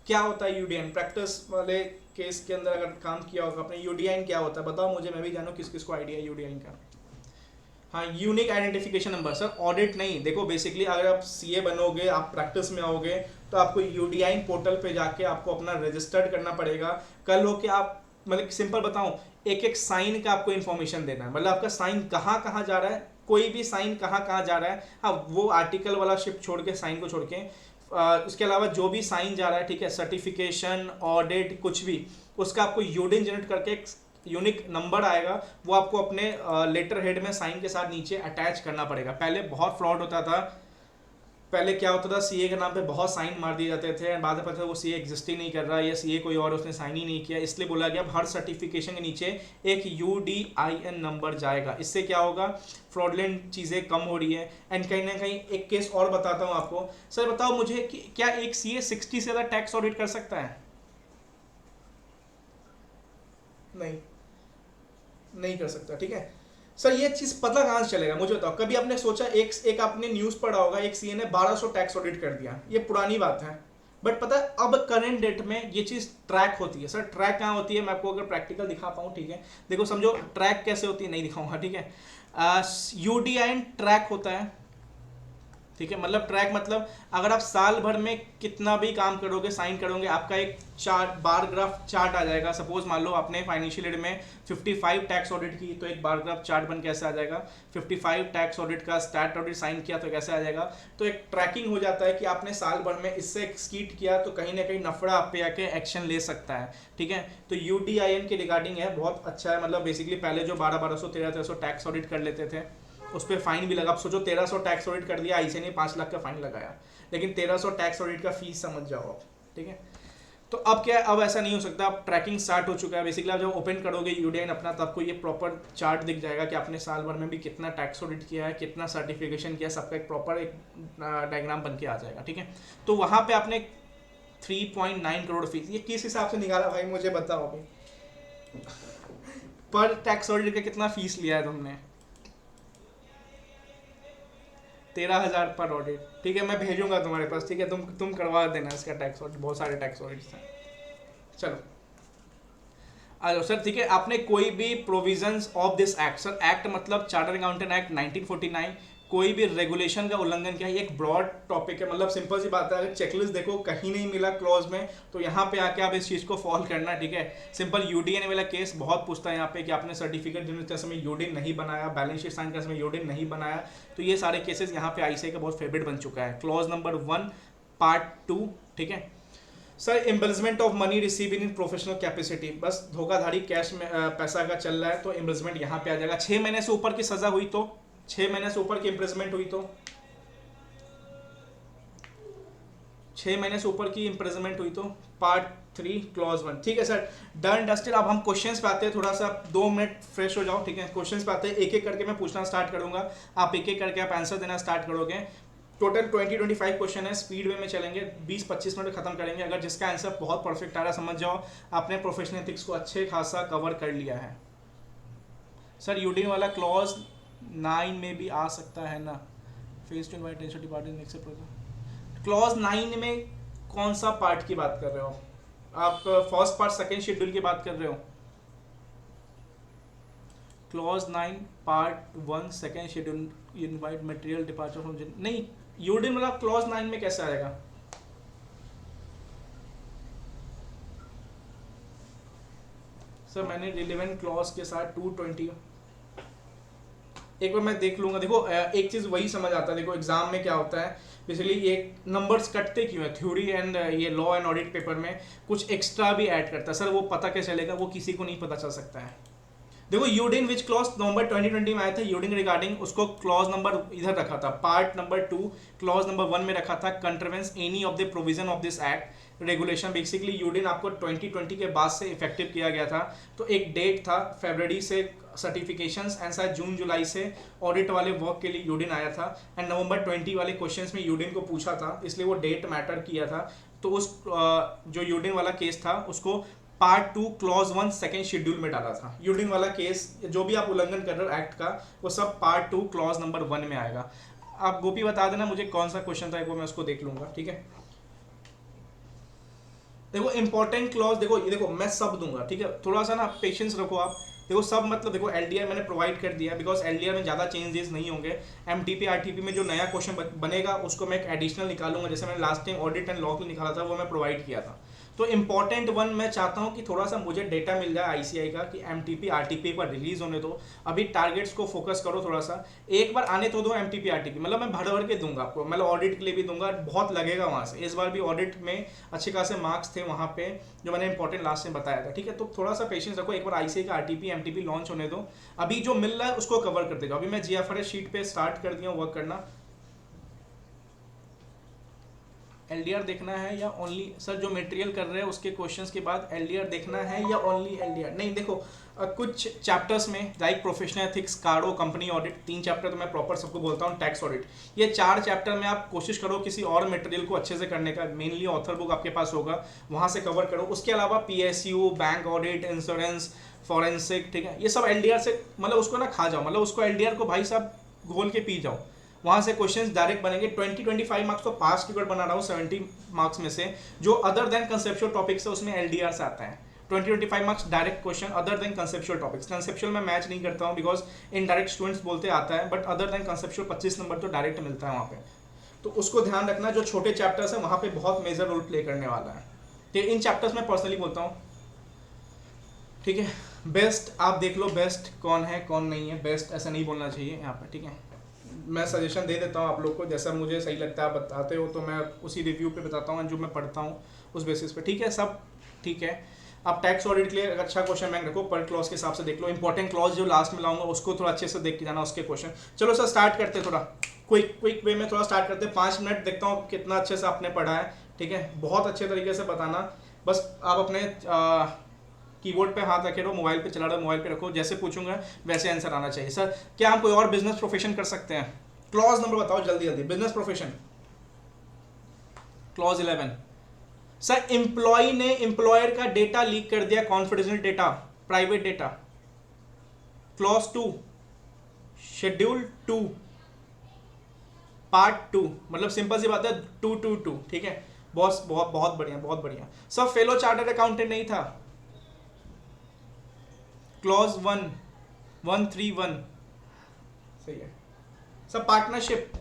क्या होता है यूडीआईएन? प्रैक्टिस वाले केस के अंदर अगर काम किया होगा आपने, यूडीआईएन क्या होता है बताओ मुझे, मैं भी जानूं किस किस को आइडिया है यूडीआईएन का। हाँ, unique identification number. Sir audit नहीं, देखो बेसिकली अगर आप सीए बनोगे, आप प्रैक्टिस में आओगे, तो आपको यूडीआईएन पोर्टल पे जाके आपको अपना रजिस्टर्ड करना पड़ेगा। कल हो के आप, मतलब सिंपल बताऊं, एक एक साइन का आपको इन्फॉर्मेशन देना है, मतलब आपका साइन कहाँ कहाँ जा रहा है, कोई भी साइन कहाँ कहाँ जा रहा है, हाँ वो आर्टिकल वाला शिफ्ट छोड़ के, साइन को छोड़ के, उसके अलावा जो भी साइन जा रहा है, ठीक है, सर्टिफिकेशन ऑडिट कुछ भी, उसका आपको यूडिन जनरेट करके एक यूनिक नंबर आएगा, वो आपको अपने लेटर हेड में साइन के साथ नीचे अटैच करना पड़ेगा। पहले बहुत फ्रॉड होता था, पहले क्या होता था, सीए के नाम पे बहुत साइन मार दिए जाते थे, बाद में पता वो सीए एग्जिस्ट ही नहीं कर रहा, या सीए कोई और उसने साइन ही नहीं किया, इसलिए बोला गया अब हर सर्टिफिकेशन के नीचे एक UDIN नंबर जाएगा। इससे क्या होगा, फ्रॉडलेंट चीज़ें कम हो रही है। एंड कहीं ना कहीं एक केस और बताता हूँ आपको। सर बताओ मुझे कि क्या एक सीए 60 से ज़्यादा टैक्स ऑडिट कर सकता है? नहीं कर सकता, ठीक है। सर ये चीज पता कहाँ से चलेगा, मुझे बताओ। कभी आपने सोचा, एक आपने न्यूज पढ़ा होगा, एक सीए ने 1200 टैक्स ऑडिट कर दिया, ये पुरानी बात है, बट पता है अब करंट डेट में ये चीज ट्रैक होती है। सर ट्रैक कहाँ होती है, मैं आपको अगर प्रैक्टिकल दिखा पाऊँ, ठीक है, देखो समझो ट्रैक कैसे होती है, नहीं दिखाऊंगा, ठीक है। UDIN ट्रैक होता है, ठीक है, मतलब ट्रैक मतलब अगर आप साल भर में कितना भी काम करोगे, साइन करोगे, आपका एक चार्ट, बार ग्राफ चार्ट आ जाएगा। सपोज मान लो आपने फाइनेंशियल ईयर में 55 टैक्स ऑडिट की, तो एक बार ग्राफ चार्ट बन कैसे आ जाएगा, 55 टैक्स ऑडिट का स्टैट ऑडिट साइन किया तो कैसे आ जाएगा। तो एक ट्रैकिंग हो जाता है कि आपने साल भर में इससे एक्सकीड किया, तो कहीं ना कहीं नफड़ा आप पे आके एक्शन ले सकता है, ठीक है। तो UDIN के रिगार्डिंग है, बहुत अच्छा है। मतलब बेसिकली पहले जो 1200 1300 टैक्स ऑडिट कर लेते थे, उस पर फाइन भी लगा। आप सोचो 1300 टैक्स ऑडिट कर दिया, ऐसे नहीं 5 लाख का फाइन लगाया, लेकिन 1300 टैक्स ऑडिट का फीस समझ जाओ आप, ठीक है। तो अब क्या है, अब ऐसा नहीं हो सकता, अब ट्रैकिंग स्टार्ट हो चुका है। बेसिकली आप जब ओपन करोगे UDIN अपना, तो आपको ये प्रॉपर चार्ट दिख जाएगा कि आपने साल भर में भी कितना टैक्स ऑडिट किया है, कितना सर्टिफिकेशन किया है, सबका एक प्रॉपर एक डायग्राम बन के आ जाएगा, ठीक है। तो वहाँ पे आपने 3.9 करोड़ फीस, ये किस हिसाब से निकाला भाई, मुझे बताओ अभी। पर टैक्स ऑडिट का कितना फीस लिया है तुमने? 13,000 पर ऑडिट, ठीक है, मैं भेजूंगा तुम्हारे पास, ठीक है, तुम करवा देना इसका टैक्स ऑडिट, बहुत सारे टैक्स ऑडिट्स हैं। चलो आ जाओ सर, ठीक है। आपने कोई भी provisions of this act, sir act मतलब चार्टर्ड अकाउंटेंट एक्ट 1949, कोई भी रेगुलेशन का उल्लंघन किया, ये एक ब्रॉड टॉपिक है। मतलब सिंपल सी बात है, अगर चेकलिस्ट देखो कहीं नहीं मिला क्लॉज में, तो यहाँ पे आके आप इस चीज़ को फॉलो करना, ठीक है। सिंपल UDIN वाला केस बहुत पूछता है यहाँ पे कि आपने सर्टिफिकेट जनरेट करते समय UDIN नहीं बनाया, बैलेंस शीट साइन करते समय UDIN नहीं बनाया, तो ये सारे केसेस यहाँ पे ICAI का बहुत फेवरेट बन चुका है। क्लॉज नंबर 1 पार्ट 2, ठीक है। Sir embezzlement of money receive in professional capacity, बस धोखाधड़ी कैश में पैसा का चल रहा है, तो एम्बेजमेंट यहाँ पे आ जाएगा। 6 महीने से ऊपर की सजा हुई तो, 6 महीने से ऊपर की इम्प्रिजमेंट हुई तो, 6 महीने से ऊपर की इम्प्रिजमेंट हुई तो, पार्ट 3 क्लॉज 1, ठीक है सर, डन डस्टेड। अब हम क्वेश्चंस पे आते हैं, थोड़ा सा 2 मिनट फ्रेश हो जाओ, ठीक है। क्वेश्चंस पे आते हैं, एक एक करके मैं पूछना स्टार्ट करूंगा, आप एक एक करके आप आंसर देना स्टार्ट करोगे। टोटल 20-25 क्वेश्चन है, स्पीड वे में चलेंगे, 20-25 मिनट खत्म करेंगे। अगर जिसका आंसर बहुत परफेक्ट आ रहा है, समझ जाओ आपने प्रोफेशनल एथिक्स को अच्छे खासा कवर कर लिया है। सर UDIN वाला क्लॉज 9 में भी आ सकता है ना, fails to invite institute department except. Clause 9 में कौन सा पार्ट की बात कर रहे हो आप? फर्स्ट पार्ट सेकेंड शेड्यूल की बात कर रहे हो? Clause 9 part 1 second schedule invite material departure from, नहीं UDIN वाला क्लॉज 9 में कैसे आएगा? सर मैंने रिलेवेंट क्लॉज के साथ 220, एक बार मैं देख लूंगा। देखो एक चीज वही समझ आता है, देखो एग्जाम में क्या होता है, बेसिकली ये नंबर्स कटते क्यों है, थ्योरी एंड ये लॉ एंड ऑडिट पेपर में कुछ एक्स्ट्रा भी ऐड करता है। सर वो पता कैसे चलेगा, वो किसी को नहीं पता चल सकता है। देखो UDIN विच क्लॉज नवंबर 2020 में आया था, UDIN रिगार्डिंग उसको क्लॉज नंबर इधर रखा था, पार्ट नंबर 2 क्लॉज नंबर 1 में रखा था, contravenes any of the provision of this act regulation. Basically UDIN आपको 2020 के बाद से इफेक्टिव किया गया था, तो एक डेट था फरवरी से सर्टिफिकेशंस एंड शायद जून जुलाई से ऑडिट वाले वर्क के लिए UDIN आया था, एंड नवंबर 20 वाले क्वेश्चंस में UDIN को पूछा था, इसलिए वो डेट मैटर किया था। तो उस जो UDIN वाला केस था उसको पार्ट 2 क्लॉज 1 सेकेंड शेड्यूल में डाला था। UDIN वाला केस जो भी आप उल्लंघन कर रहे हो एक्ट का, वो सब पार्ट 2 क्लॉज नंबर 1 में आएगा। आप गोपी बता देना मुझे कौन सा क्वेश्चन था, एक बार मैं उसको देख लूंगा, ठीक है। देखो इंपॉर्टेंट क्लॉज, देखो ये देखो मैं सब दूंगा, ठीक है, थोड़ा सा ना पेशेंस रखो आप। देखो सब मतलब देखो LDR मैंने प्रोवाइड कर दिया, बिकॉज LDR में ज़्यादा चेंजेस नहीं होंगे। MTP RTP में जो नया क्वेश्चन बनेगा उसको मैं एक एडिशनल निकालूंगा, जैसे मैंने last time audit and law के निकाला था, वो मैं प्रोवाइड किया था। तो इंपॉर्टेंट वन मैं चाहता हूँ कि थोड़ा सा मुझे डेटा मिल जाए आईसीआई का कि एमटीपी आरटीपी एक बार रिलीज होने दो, अभी टारगेट्स को फोकस करो थोड़ा सा, एक बार आने तो दो एमटीपी आरटीपी, मतलब मैं भर भर के दूंगा आपको, मतलब ऑडिट के लिए भी दूंगा, बहुत लगेगा वहाँ से। इस बार भी ऑडिट में अच्छे खासे मार्क्स थे वहाँ पे जो मैंने इंपॉर्टेंट लास्ट में बताया था, ठीक है। तो थोड़ा सा पेशेंस रखो, एक बार आईसीआई का आरटीपी एमटीपी लॉन्च होने दो, अभी जो मिल रहा है उसको कवर करते जाओ। अभी मैं जीएफआरएस शीट पे स्टार्ट कर दिया वर्क करना। एलडीआर देखना है या ओनली, सर जो मटेरियल कर रहे हैं उसके क्वेश्चंस के बाद एलडीआर देखना है या ओनली एलडीआर? नहीं देखो, कुछ चैप्टर्स में लाइक प्रोफेशनल एथिक्स, कार्डो, कंपनी ऑडिट, 3 चैप्टर तो मैं प्रॉपर सबको बोलता हूँ, टैक्स ऑडिट, ये 4 चैप्टर में आप कोशिश करो किसी और मटेरियल को अच्छे से करने का, मेनली ऑथर बुक आपके पास होगा वहाँ से कवर करो। उसके अलावा PSU, bank audit, insurance, forensic, ठीक है, ये सब एलडीआर से मतलब उसको ना खा जाओ, मतलब उसको एलडीआर को भाई साहब घोल के पी जाओ, वहां से क्वेश्चंस डायरेक्ट बनेंगे। 20-25 मार्क्स तो पास टिकट बना रहा हूँ 70 मार्क्स में से, जो अदर देन कंसेप्चुअल टॉपिक्स है उसमें एलडीआर से आता है। 20-25 marks direct question other than conceptual topics. Conceptual में मैच नहीं करता हूँ बिकॉज इनडायरेक्ट स्टूडेंट्स बोलते आता है, but other than conceptual 25 number तो डायरेक्ट मिलता है वहाँ पे, तो उसको ध्यान रखना। जो छोटे चैप्टर्स है वहाँ पे बहुत मेजर रोल प्ले करने वाला है, ठीक है। इन चैप्टर्स में पर्सनली बोलता हूँ, ठीक है। बेस्ट आप देख लो, बेस्ट कौन है कौन नहीं है, बेस्ट ऐसा नहीं बोलना चाहिए यहाँ पे, ठीक है। मैं सजेशन दे देता हूँ आप लोग को, जैसा मुझे सही लगता है आप बताते हो, तो मैं उसी रिव्यू पे बताता हूँ जो मैं पढ़ता हूँ उस बेसिस पे, ठीक है। सब ठीक है। आप टैक्स ऑडिट के लिए अच्छा क्वेश्चन बैंक रखो, पर क्लॉज के हिसाब से देख लो, इंपॉर्टेंट क्लॉज जो लास्ट में लाऊंगा उसको थोड़ा अच्छे से देख के जाना उसके क्वेश्चन। चलो सर स्टार्ट करते हैं, थोड़ा क्विक वे में थोड़ा स्टार्ट करते हैं। 5 मिनट देखता हूँ कितना अच्छे से आपने पढ़ा है, ठीक है। बहुत अच्छे तरीके से बताना, बस आप अपने कीबोर्ड पे हाथ रखे रहो, मोबाइल पे चला रहो, मोबाइल पे रखो, जैसे पूछूंगा वैसे आंसर आना चाहिए। सर क्या हम कोई और बिजनेस प्रोफेशन कर सकते हैं? क्लॉज नंबर बताओ जल्दी जल्दी, business profession. Clause 11, sir employ ने एम्प्लॉयर का डेटा लीक कर दिया, confidential data, private data. Clause 2, schedule 2 part 2, मतलब सिंपल सी बात है 222, ठीक है बॉस, बहुत बहुत बढ़िया बहुत बढ़िया। सर फेलो चार्टर्ड अकाउंटेंट नहीं था, क्लॉज 131 सही है। सर पार्टनरशिप,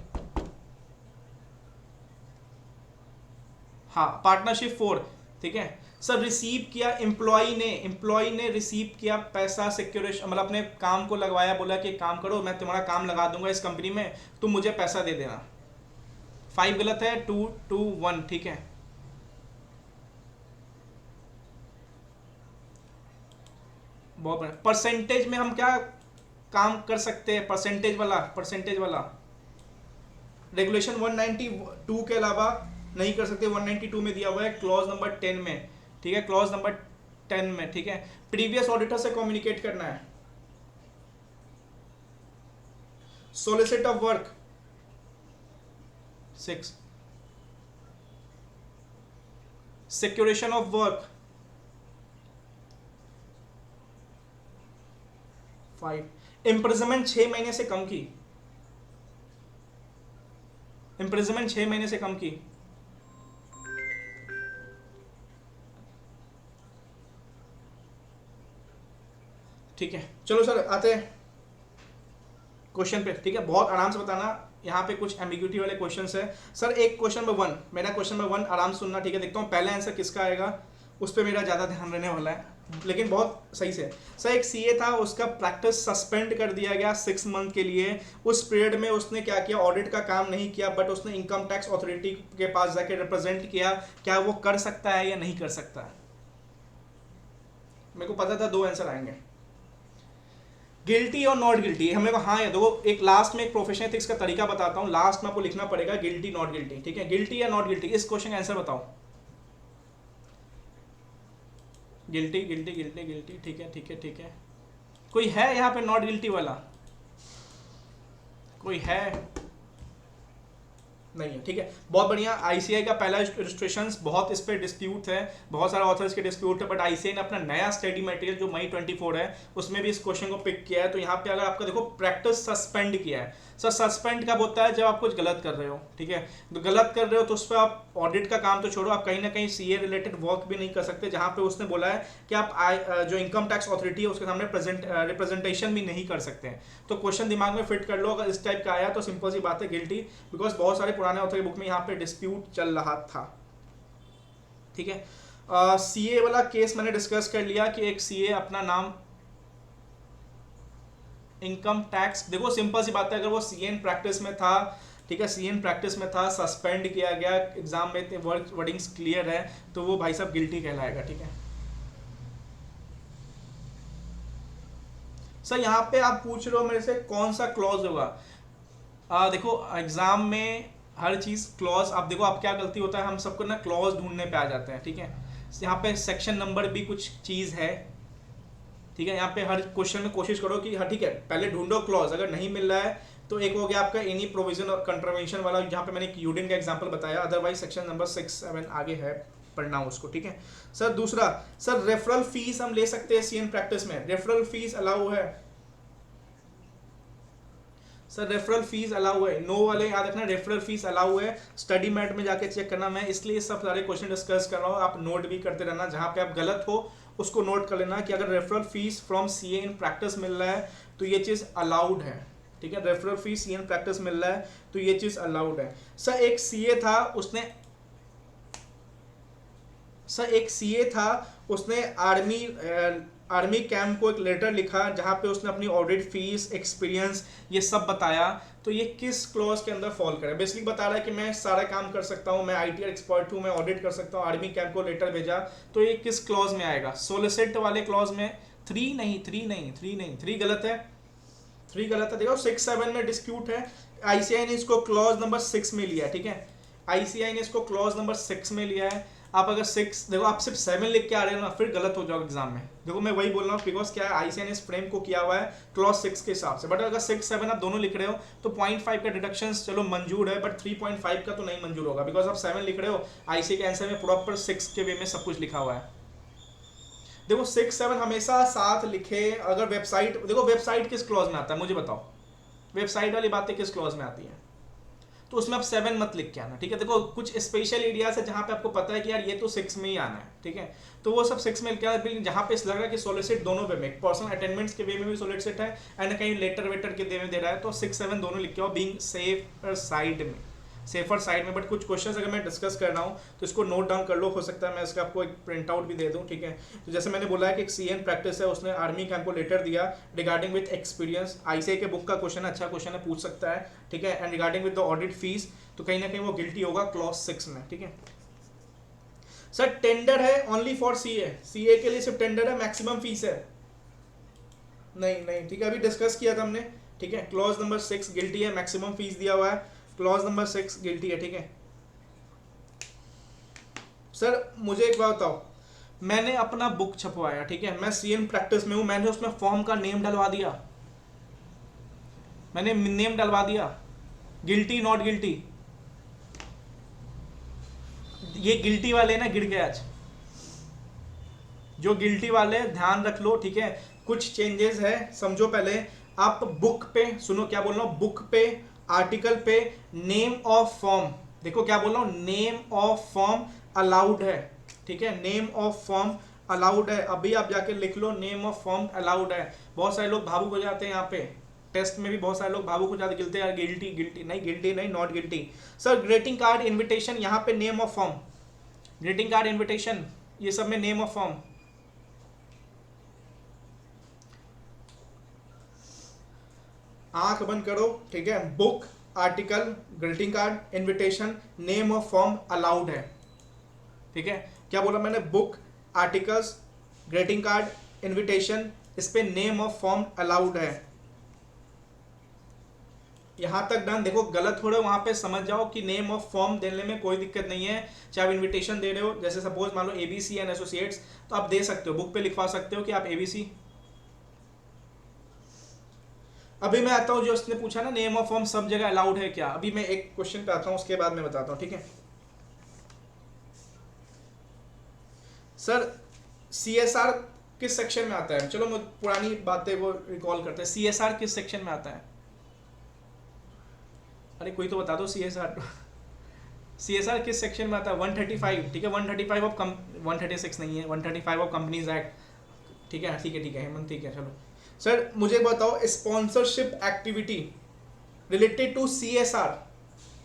हाँ पार्टनरशिप 4, ठीक है। सर रिसीव किया एम्प्लॉय ने रिसीव किया पैसा, सिक्योरेशन मतलब अपने काम को लगवाया, बोला कि काम करो मैं तुम्हारा काम लगा दूंगा इस कंपनी में, तुम मुझे पैसा दे देना। 5 गलत है, 221, ठीक है। बहुत बढ़िया। परसेंटेज में हम क्या काम कर सकते हैं? परसेंटेज वाला रेगुलेशन 192 के अलावा नहीं कर सकते, 192 में दिया हुआ है क्लॉज नंबर 10 में, ठीक है। क्लॉज नंबर 10 में, ठीक है। प्रीवियस ऑडिटर से कम्युनिकेट करना है। Solicit of work 6, securation of work 5, imprisonment 6 महीने से कम की, इम्प्रिजनमेंट 6 महीने से कम की, ठीक है। चलो सर आते हैं क्वेश्चन पे, ठीक है। बहुत आराम से बताना, यहाँ पे कुछ एम्बिग्यूटी वाले क्वेश्चंस है। सर एक क्वेश्चन नंबर 1, मेरा क्वेश्चन नंबर 1 आराम से सुनना, ठीक है। देखता हूँ पहला आंसर किसका आएगा, उस पर मेरा ज़्यादा ध्यान रहने वाला है, लेकिन बहुत सही से। सर एक सीए था, उसका प्रैक्टिस सस्पेंड कर दिया गया 6 मंथ के लिए। उस पीरियड में उसने क्या किया? ऑडिट का काम नहीं किया, बट उसने इनकम टैक्स अथॉरिटी के पास जाके रिप्रेजेंट किया। क्या वो कर सकता है या नहीं कर सकता है? मेरे को पता था 2 आंसर आएंगे, गिल्टी और नॉट गिल्टी। हमें हाँ या दो, एक लास्ट में एक प्रोफेशनल एथिक्स का तरीका बताता हूँ, लास्ट में आपको लिखना पड़ेगा गिल्टी नॉट गिल्टी, ठीक है। गिल्टी या नॉट गिल्टी, इस क्वेश्चन का आंसर बताओ। गिल्टी गिल्टी गिल्टी गिल्टी, ठीक है ठीक है ठीक है। कोई है यहाँ पे नॉट गिल्टी वाला? कोई है? नहीं है, ठीक है। बहुत बढ़िया। आईसीआई का पहला रजिस्ट्रेशन, बहुत इस पर डिस्प्यूट है, बहुत सारे ऑथर्स के डिस्प्यूट है, बट आईसीआई ने अपना नया स्टडी मटेरियल जो मई 24 है उसमें भी इस क्वेश्चन को पिक किया है। तो यहाँ पे अगर आपका देखो प्रैक्टिस सस्पेंड किया है, सर सस्पेंड कब होता है? जब आप कुछ गलत कर रहे हो, ठीक है। तो गलत कर रहे हो तो उस पर आप ऑडिट का काम तो छोड़ो, आप कहीं ना कहीं सीए रिलेटेड वर्क भी नहीं कर सकते, जहाँ पे उसने बोला है कि आप जो इनकम टैक्स अथॉरिटी है उसके सामने रिप्रेजेंटेशन भी नहीं कर सकते हैं। तो क्वेश्चन दिमाग में फिट कर लो, अगर इस टाइप का आया तो सिंपल सी बात है गिल्टी, बिकॉज बहुत सारे पुराने ऑथर की बुक में यहाँ पे डिस्प्यूट चल रहा था, ठीक है। सीए वाला केस मैंने डिस्कस कर लिया कि एक सीए अपना नाम इनकम टैक्स, देखो सिंपल सी बात है, अगर वो सीए इन प्रैक्टिस में था, ठीक है, सीए इन प्रैक्टिस में था, सस्पेंड किया गया, एग्जाम में वर्डिंग्स क्लियर है, तो वो भाई साहब गिल्टी कहलाएगा, ठीक है। सर यहाँ पे आप पूछ रहे हो मेरे से कौन सा क्लॉज होगा, देखो एग्जाम में हर चीज़ क्लॉज, आप देखो आप क्या गलती होता है, हम सबको ना क्लॉज ढूंढने पे आ जाते हैं, ठीक है। यहाँ पे सेक्शन नंबर भी कुछ चीज़ है, ठीक है। यहाँ पे हर क्वेश्चन में कोशिश करो कि हाँ ठीक है, पहले ढूंढो क्लॉज, अगर नहीं मिल रहा है तो एक हो गया आपका एनी प्रोविजन और कंट्रवेंशन वाला, जहाँ पे मैंने यूडिन का एग्जांपल बताया, अदरवाइज सेक्शन नंबर 6-7 आगे है, पढ़ना उसको, ठीक है। सर दूसरा, सर रेफरल फीस हम ले सकते हैं सीएन प्रैक्टिस में, रेफरल फीस अलाउ है? सर रेफरल फीस अलाउ है, नो वाले याद रखना, रेफरल फीस अलाउ है, स्टडी मैट में जाके चेक करना, मैं इसलिए सब सारे क्वेश्चन डिस्कस कर रहा हूँ, आप नोट भी करते रहना, जहाँ पे आप गलत हो उसको नोट कर लेना कि अगर referral fees from CA in practice मिल रहा है तो ये चीज़ अलाउड है, ठीक है। Referral fees CA in practice मिल रहा है तो ये चीज़ अलाउड है। सर एक सीए था उसने आर्मी कैंप को एक लेटर लिखा जहाँ पे उसने अपनी ऑडिट फीस, एक्सपीरियंस, ये सब बताया, तो ये किस क्लॉज के अंदर फॉल करे? बेसिकली बता रहा है कि मैं सारा काम कर सकता हूँ, मैं आईटीआर एक्सपर्ट हूँ, मैं ऑडिट कर सकता हूँ, आर्मी कैंप को लेटर भेजा, तो ये किस क्लॉज में आएगा? सोलिसिट वाले क्लॉज में। 3 गलत है, 3 गलत है। देखो 6-7 में डिस्प्यूट है, आईसीआई ने इसको क्लॉज नंबर 6 में लिया है, ठीक है, आईसीआई ने इसको क्लॉज नंबर 6 में लिया है। आप अगर 6, देखो आप सिर्फ 7 लिख के आ रहे हो ना, फिर गलत हो जाओगे एग्जाम में। देखो मैं वही बोल रहा हूँ, बिकॉज क्या है, आईसीआई ने इस फ्रेम को किया हुआ है क्लॉज 6 के हिसाब से, बट अगर 6-7 आप दोनों लिख रहे हो तो 0.5 का डिडक्शन चलो मंजूर है, बट 3.5 का तो नहीं मंजूर होगा, बिकॉज आप 7 लिख रहे हो, आईसीआई के आंसर में प्रॉपर 6 के वे में सब कुछ लिखा हुआ है। देखो 6-7 हमेशा साथ लिखे। अगर वेबसाइट, देखो वेबसाइट किस क्लॉज में आता है मुझे बताओ, वेबसाइट वाली बातें किस क्लॉज में आती है? तो उसमें आप 7 मत लिख के आना, ठीक है। देखो कुछ स्पेशल एरियाज है जहाँ पे आपको पता है कि यार ये तो 6 में ही आना है, ठीक है, तो वो सब 6 में लिख के आना। जहाँ पे लग रहा है कि सोलिसिट दोनों वे में, पर्सनल अटेंडमेंट्स के वे में भी सोलिसिट है एंड कहीं लेटर वेटर के वे में दे रहा है, तो 6-7 दोनों लिख के आओ, बीइंग सेफर साइड में। बट कुछ क्वेश्चंस अगर मैं डिस्कस कर रहा हूँ तो इसको नोट डाउन कर लो, हो सकता है मैं इसका आपको एक प्रिंट आउट भी दे दूँ, ठीक है। तो जैसे मैंने बोला है कि एक सीएन प्रैक्टिस है, उसने आर्मी कैंप को लेटर दिया रिगार्डिंग विद एक्सपीरियंस, आईसीआई के बुक का क्वेश्चन, अच्छा क्वेश्चन है, पूछ सकता है, ठीक है। And regarding with the audit fees, तो कहीं ना कहीं वो गिल्टी होगा क्लॉज 6 में, ठीक है। सर टेंडर है ओनली फॉर सीए के लिए सिर्फ टेंडर है, मैक्सिमम फीस है? नहीं, ठीक है, अभी डिस्कस किया था हमने, ठीक है। क्लॉज नंबर 6 गिल्टी है, मैक्सिमम फीस दिया हुआ है, क्लॉज नंबर 6 गिल्टी है, ठीक है। सर मुझे एक बात बताओ, मैंने अपना बुक छपवाया, ठीक है, मैं सीएन प्रैक्टिस में हूं, मैंने उसमें फॉर्म का नेम डलवा दिया, मैंने नेम डलवा दिया, गिल्टी नॉट गिल्टी? ये गिल्टी वाले ना गिर गए आज, जो गिल्टी वाले ध्यान रख लो, ठीक है। कुछ चेंजेस है, समझो पहले आप बुक पे, सुनो क्या बोल रहा हूं, बुक पे, आर्टिकल पे, नेम ऑफ फॉर्म, देखो क्या बोल रहा हूं, नेम ऑफ फॉर्म अलाउड है, ठीक है, नेम ऑफ फॉर्म अलाउड है। अभी आप जाके लिख लो नेम ऑफ फॉर्म अलाउड है। बहुत सारे लोग भावुक हो जाते हैं, यहाँ पे टेस्ट में भी बहुत सारे लोग भावुक हो जाते, गिलते हैं गिल्टी नहीं, not guilty. Sir greeting card invitation, यहाँ पे name of form, greeting card invitation, ये सब में नेम ऑफ फॉर्म। आंख बंद करो, ठीक है, book, article, greeting card, invitation, name of form allowed है, ठीक है। क्या बोला मैंने, book, articles, greeting card, invitation, इस पे नेम ऑफ फॉर्म अलाउड है। यहां तक डन। देखो गलत हो रहे हो वहां पे समझ जाओ कि नेम ऑफ फॉर्म देने में कोई दिक्कत नहीं है, चाहे आप इन्विटेशन दे रहे हो, जैसे सपोज मान लो एबीसी एंड एसोसिएट्स, तो आप दे सकते हो, बुक पे लिखवा सकते हो कि आप एबीसी। अभी मैं आता हूं, जो उसने पूछा ना नेम ऑफ फॉर्म सब जगह अलाउड है क्या, अभी मैं एक क्वेश्चन पे आता हूं, उसके बाद मैं बताता हूं, ठीक है। सर सीएसआर किस सेक्शन में आता है? चलो मैं पुरानी बातें को रिकॉल करते हैं, सीएसआर किस सेक्शन में आता है? अरे कोई तो बता दो, सीएसआर किस सेक्शन में आता है? 135, ठीक है, 135 ऑफ 136 नहीं है, 135 ऑफ कंपनीज एक्ट, ठीक है, हेमंत, ठीक है, चलो। सर मुझे बताओ, sponsorship activity related to CSR,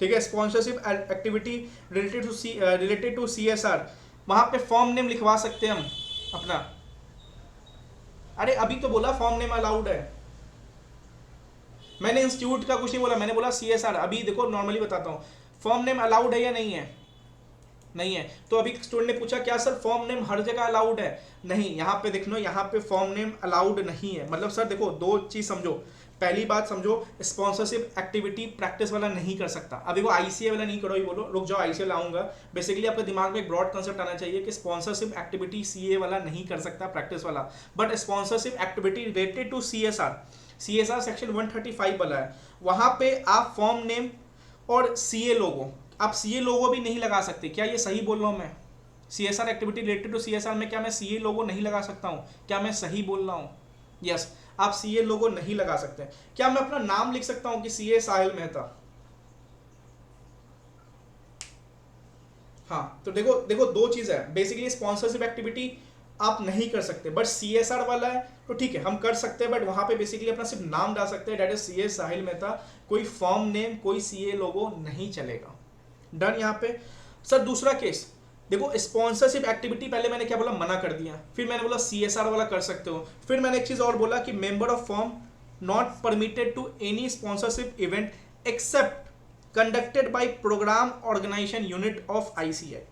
ठीक है, sponsorship activity related to CSR, वहां पे फॉर्म नेम लिखवा सकते हैं हम अपना। अरे अभी तो बोला फॉर्म नेम अलाउड है, मैंने इंस्टीट्यूट का कुछ नहीं बोला, मैंने बोला CSR। अभी देखो नॉर्मली बताता हूँ, फॉर्म नेम अलाउड है या नहीं है? नहीं है। तो अभी स्टूडेंट ने पूछा क्या सर फॉर्म नेम हर जगह अलाउड है? नहीं, यहाँ पे देखो, यहाँ पे फॉर्म नेम अलाउड नहीं है। मतलब सर देखो, दो चीज समझो। पहली बात समझो, स्पॉन्सरशिप एक्टिविटी प्रैक्टिस वाला नहीं कर सकता। अभी वो ICA वाला नहीं करो ही बोलो, रुक जाओ ICA लाऊंगा। बेसिकली आपके दिमाग में एक ब्रॉड कंसेप्ट आना चाहिए कि स्पॉन्सरशिप एक्टिविटी CA वाला नहीं कर सकता, प्रैक्टिस वाला। But sponsorship activity related to CSR section 135 वाला है, वहां पे आप फॉर्म नेम और CA लोगो, आप CA लोगो भी नहीं लगा सकते। क्या ये सही बोल रहा हूं मैं? CSR activity related to CSR में क्या मैं CA लोगो नहीं लगा सकता हूं? क्या मैं सही बोल रहा हूं? यस, आप CA लोगो नहीं लगा सकते। क्या मैं अपना नाम लिख सकता हूं कि CA साहिल मेहता? हाँ, तो देखो देखो दो चीज है। बेसिकली स्पॉन्सरशिप एक्टिविटी आप नहीं कर सकते, बट CSR वाला है तो ठीक है हम कर सकते हैं, बट वहां पे बेसिकली अपना सिर्फ नाम डाल सकते हैं, डेट इज CA साहिल मेहता। कोई फॉर्म नेम, कोई CA लोगो नहीं चलेगा। डन यहाँ पे। सर दूसरा केस देखो, स्पॉन्सरशिप एक्टिविटी पहले मैंने क्या बोला, मना कर दिया, फिर मैंने बोला CSR वाला कर सकते हो, फिर मैंने एक चीज और बोला कि member of firm not permitted to any sponsorship event except conducted by programme organisation unit of ICI।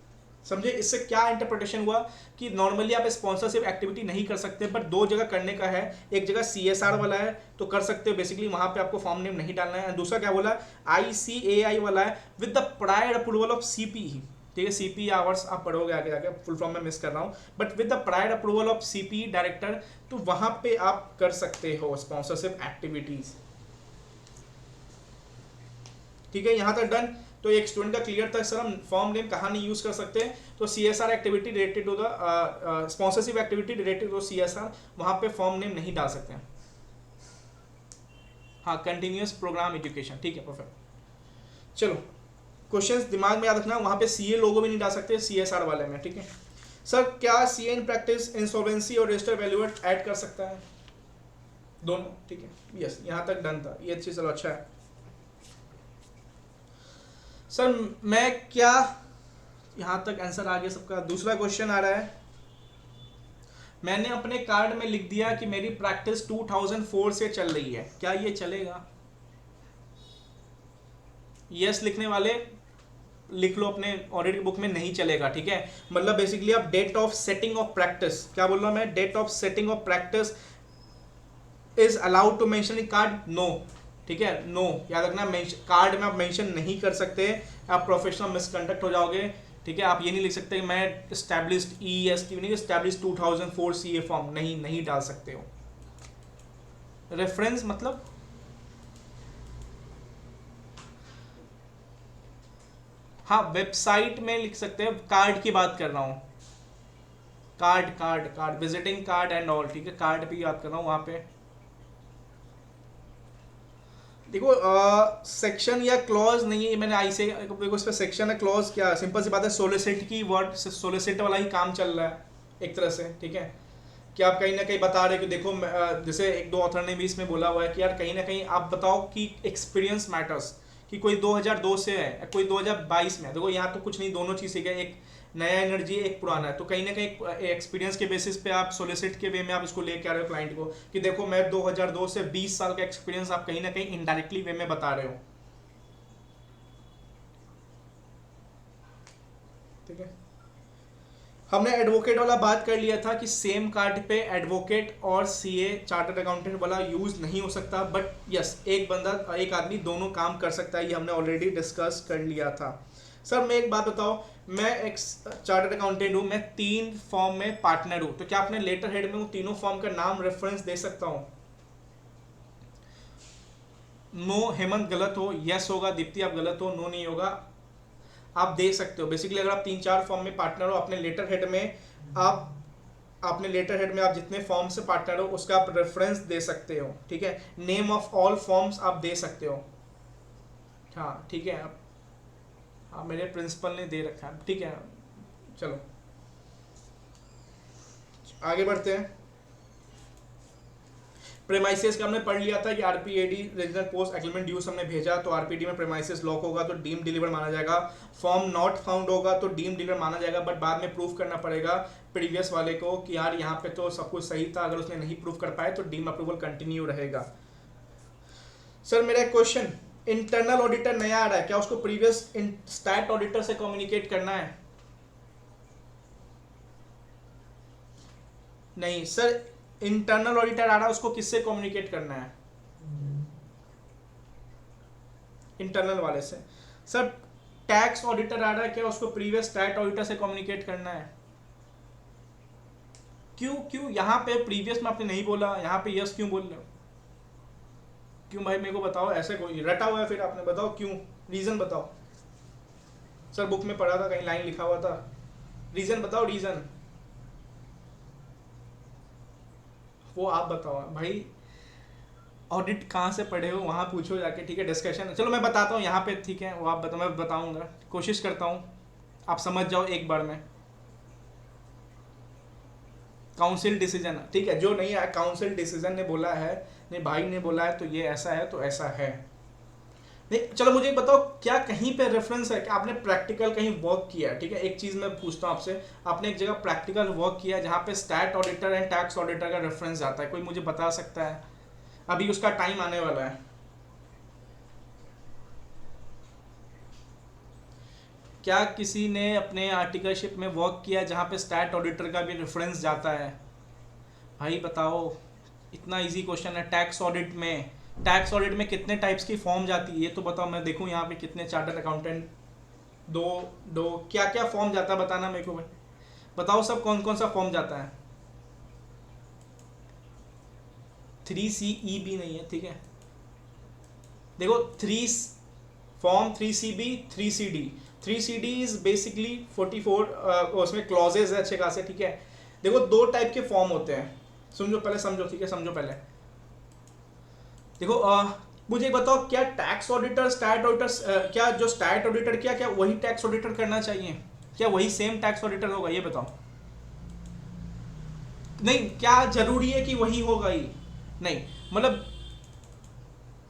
समझे इससे क्या इंटरप्रिटेशन हुआ कि नॉर्मली आप स्पॉन्सरशिप एक्टिविटी नहीं कर सकते, बट दो जगह करने का है। एक जगह CSR वाला है तो कर सकते हो, बेसिकली वहां पे आपको फॉर्म नेम नहीं डालना है। दूसरा क्या बोला, ICAI वाला है with the prior approval of CPE। ठीक है, CPE आवर्स आप पढ़ोगे आगे जाके, फुल फॉर्म में मिस कर रहा हूँ, but with the prior approval of CPE director, तो वहां पे आप कर सकते हो स्पॉन्सरशिप एक्टिविटीज। ठीक है, यहां तक डन। तो एक स्टूडेंट का क्लियर था सर हम फॉर्म नेम कहाँ नहीं यूज कर सकते। तो CSR activity related to the sponsorship activity related to CSR, वहां पे फॉर्म नेम नहीं डाल सकते हैं। हाँ, कंटिन्यूअस प्रोग्राम एजुकेशन, ठीक है परफेक्ट। चलो क्वेश्चंस दिमाग में याद रखना, वहां पे CA लोगो भी नहीं डाल सकते CSR वाले में। ठीक है सर, क्या CA इन प्रैक्टिस इंसॉल्वेंसी और रजिस्टर वैल्यूएट ऐड कर सकता है? दोनों, ठीक है यस, यहां तक डन था, ये अच्छी, चलो अच्छा है। सर मैं क्या, यहां तक आंसर आ गया सबका। दूसरा क्वेश्चन आ रहा है, मैंने अपने कार्ड में लिख दिया कि मेरी प्रैक्टिस 2004 से चल रही है, क्या ये चलेगा? यस लिखने वाले लिख लो अपने ऑडिट बुक में, नहीं चलेगा। ठीक है, मतलब बेसिकली आप date of setting of practice, क्या बोल रहा हूं मैं, date of setting of practice is allowed to mention in card? No. ठीक है, नो याद रखना, कार्ड में आप मेंशन नहीं कर सकते, आप प्रोफेशनल मिसकंडक्ट हो जाओगे। ठीक है, आप ये नहीं लिख सकते कि मैं एस्टैब्लिश्ड EST नहीं, एस्टैब्लिश्ड 2004 CA फॉर्म नहीं डाल सकते हो। रेफरेंस मतलब हाँ, वेबसाइट में लिख सकते हैं, कार्ड की बात कर रहा हूँ, card visiting card and all. ठीक है, कार्ड पे याद कर रहा हूँ वहां पे। देखो सेक्शन या क्लॉज नहीं है, मैंने आई से देखो इस पर सेक्शन है, क्लॉज क्या, सिंपल सी बात है, सोलिसिट की वर्ड, सोलिसिट वाला ही काम चल रहा है एक तरह से। ठीक है, कि आप कहीं ना कहीं बता रहे हो कि देखो जैसे एक दो ऑथर ने भी इसमें बोला हुआ है कि यार कहीं ना कहीं आप बताओ कि एक्सपीरियंस मैटर्स, कि कोई 2002 से है कोई 2022 में। देखो यहाँ तो कुछ नहीं, दोनों चीज़ है, एक नया एनर्जी एक पुराना है, तो कहीं ना कहीं एक्सपीरियंस के बेसिस पे आप सोलिसिट के वे में आप इसको लेके आ रहे हो क्लाइंट को कि देखो मैं 2002 से 20 साल का एक्सपीरियंस आप कहीं ना कहीं इनडायरेक्टली वे में बता रहे हो। ठीक है, हमने एडवोकेट वाला बात कर लिया था कि सेम कार्ड पे एडवोकेट और CA चार्टर्ड अकाउंटेंट वाला यूज नहीं हो सकता, बट यस एक बंदा एक आदमी दोनों काम कर सकता है, ये हमने ऑलरेडी डिस्कस कर लिया था। सर मैं एक बात बताओ, मैं एक चार्टर्ड अकाउंटेंट हूँ, मैं 3 फॉर्म में पार्टनर हूँ, तो क्या अपने लेटर हेड में वो तीनों फॉर्म का नाम रेफरेंस दे सकता हूँ? नो, हेमंत गलत हो, यस होगा, दीप्ति आप गलत हो, नो नहीं होगा, आप दे सकते हो। बेसिकली अगर आप 3-4 फॉर्म में पार्टनर हो, अपने लेटर हेड में आप अपने लेटर हेड में आप जितने फॉर्म से पार्टनर हो उसका आप रेफरेंस दे सकते हो। ठीक है, नेम ऑफ ऑल फॉर्म्स आप दे सकते हो। हाँ ठीक है, आप हाँ मेरे प्रिंसिपल ने दे रखा है। ठीक है, चलो आगे बढ़ते हैं। प्रेमाइसिस का हमने पढ़ लिया था कि आरपीएडी रीजनल पोस्ट एग्रीमेंट ड्यूज हमने भेजा तो आरपीडी में प्रेमाइसिस लॉक होगा तो डीम डिलीवर माना जाएगा, फॉर्म नॉट फाउंड होगा तो डीम डिलीवर माना जाएगा, बट बाद में प्रूफ करना पड़ेगा प्रीवियस वाले को कि यार यहाँ पे तो सब कुछ सही था, अगर उसने नहीं प्रूफ कर पाए तो डीम अप्रूवल कंटिन्यू रहेगा। सर मेरा क्वेश्चन, इंटरनल ऑडिटर नया आ रहा है, क्या उसको प्रीवियस स्टैट ऑडिटर से कम्युनिकेट करना है? नहीं सर, इंटरनल ऑडिटर आ रहा है, उसको किससे कम्युनिकेट करना है? इंटरनल वाले से। सर टैक्स ऑडिटर आ रहा है, क्या उसको प्रीवियस स्टैट ऑडिटर से कम्युनिकेट करना है? क्यों क्यों यहाँ पे प्रीवियस में आपने नहीं बोला, यहाँ पे यस क्यों बोल रहे हो? क्यों भाई मेरे को बताओ, ऐसे कोई रटा हुआ है फिर आपने, बताओ क्यों, रीजन बताओ। सर बुक में पढ़ा था, कहीं लाइन लिखा हुआ था, रीजन बताओ, रीजन वो आप बताओ भाई। ऑडिट कहाँ से पढ़े हो वहाँ पूछो जाके, ठीक है, डिस्कशन। चलो मैं बताता हूँ यहाँ पे, ठीक है, वो आप बताओ, मैं बताऊँगा, कोशिश करता हूँ आप समझ जाओ एक बार में। काउंसिल डिसीजन, ठीक है, जो नहीं है काउंसिल डिसीजन ने बोला है, नहीं भाई ने बोला है तो ये ऐसा है तो ऐसा है। नहीं चलो मुझे बताओ, क्या कहीं पे रेफरेंस है कि आपने प्रैक्टिकल कहीं वर्क किया है? ठीक है, एक चीज़ मैं पूछता हूँ आपसे, आपने एक जगह प्रैक्टिकल वर्क किया है जहाँ पे stat auditor and tax auditor का रेफरेंस आता है, कोई मुझे बता सकता है? अभी उसका टाइम आने वाला है। क्या किसी ने अपने आर्टिकलशिप में वर्क किया जहाँ पे स्टैट ऑडिटर का भी रेफरेंस जाता है? भाई बताओ, इतना इजी क्वेश्चन है। टैक्स ऑडिट में कितने टाइप्स की फॉर्म जाती है ये तो बताओ, मैं देखूं यहाँ पे कितने चार्टर्ड अकाउंटेंट, दो क्या क्या फॉर्म जाता है बताना मेरे को भाई, बताओ सब कौन कौन सा फॉर्म जाता है। 3CE भी नहीं है, ठीक है, देखो 3CB 3CD 3CD is basically 44 उसमें क्लॉजेज है अच्छे खासे, ठीक है। देखो दो टाइप के फॉर्म होते हैं, समझो पहले, समझो, ठीक है, समझो पहले। देखो मुझे बताओ, क्या टैक्स ऑडिटर स्टैट ऑडिटर, क्या जो स्टैट ऑडिटर क्या वही टैक्स ऑडिटर करना चाहिए? क्या वही सेम टैक्स ऑडिटर होगा? ये बताओ। नहीं, क्या जरूरी है कि वही होगा ही? नहीं, मतलब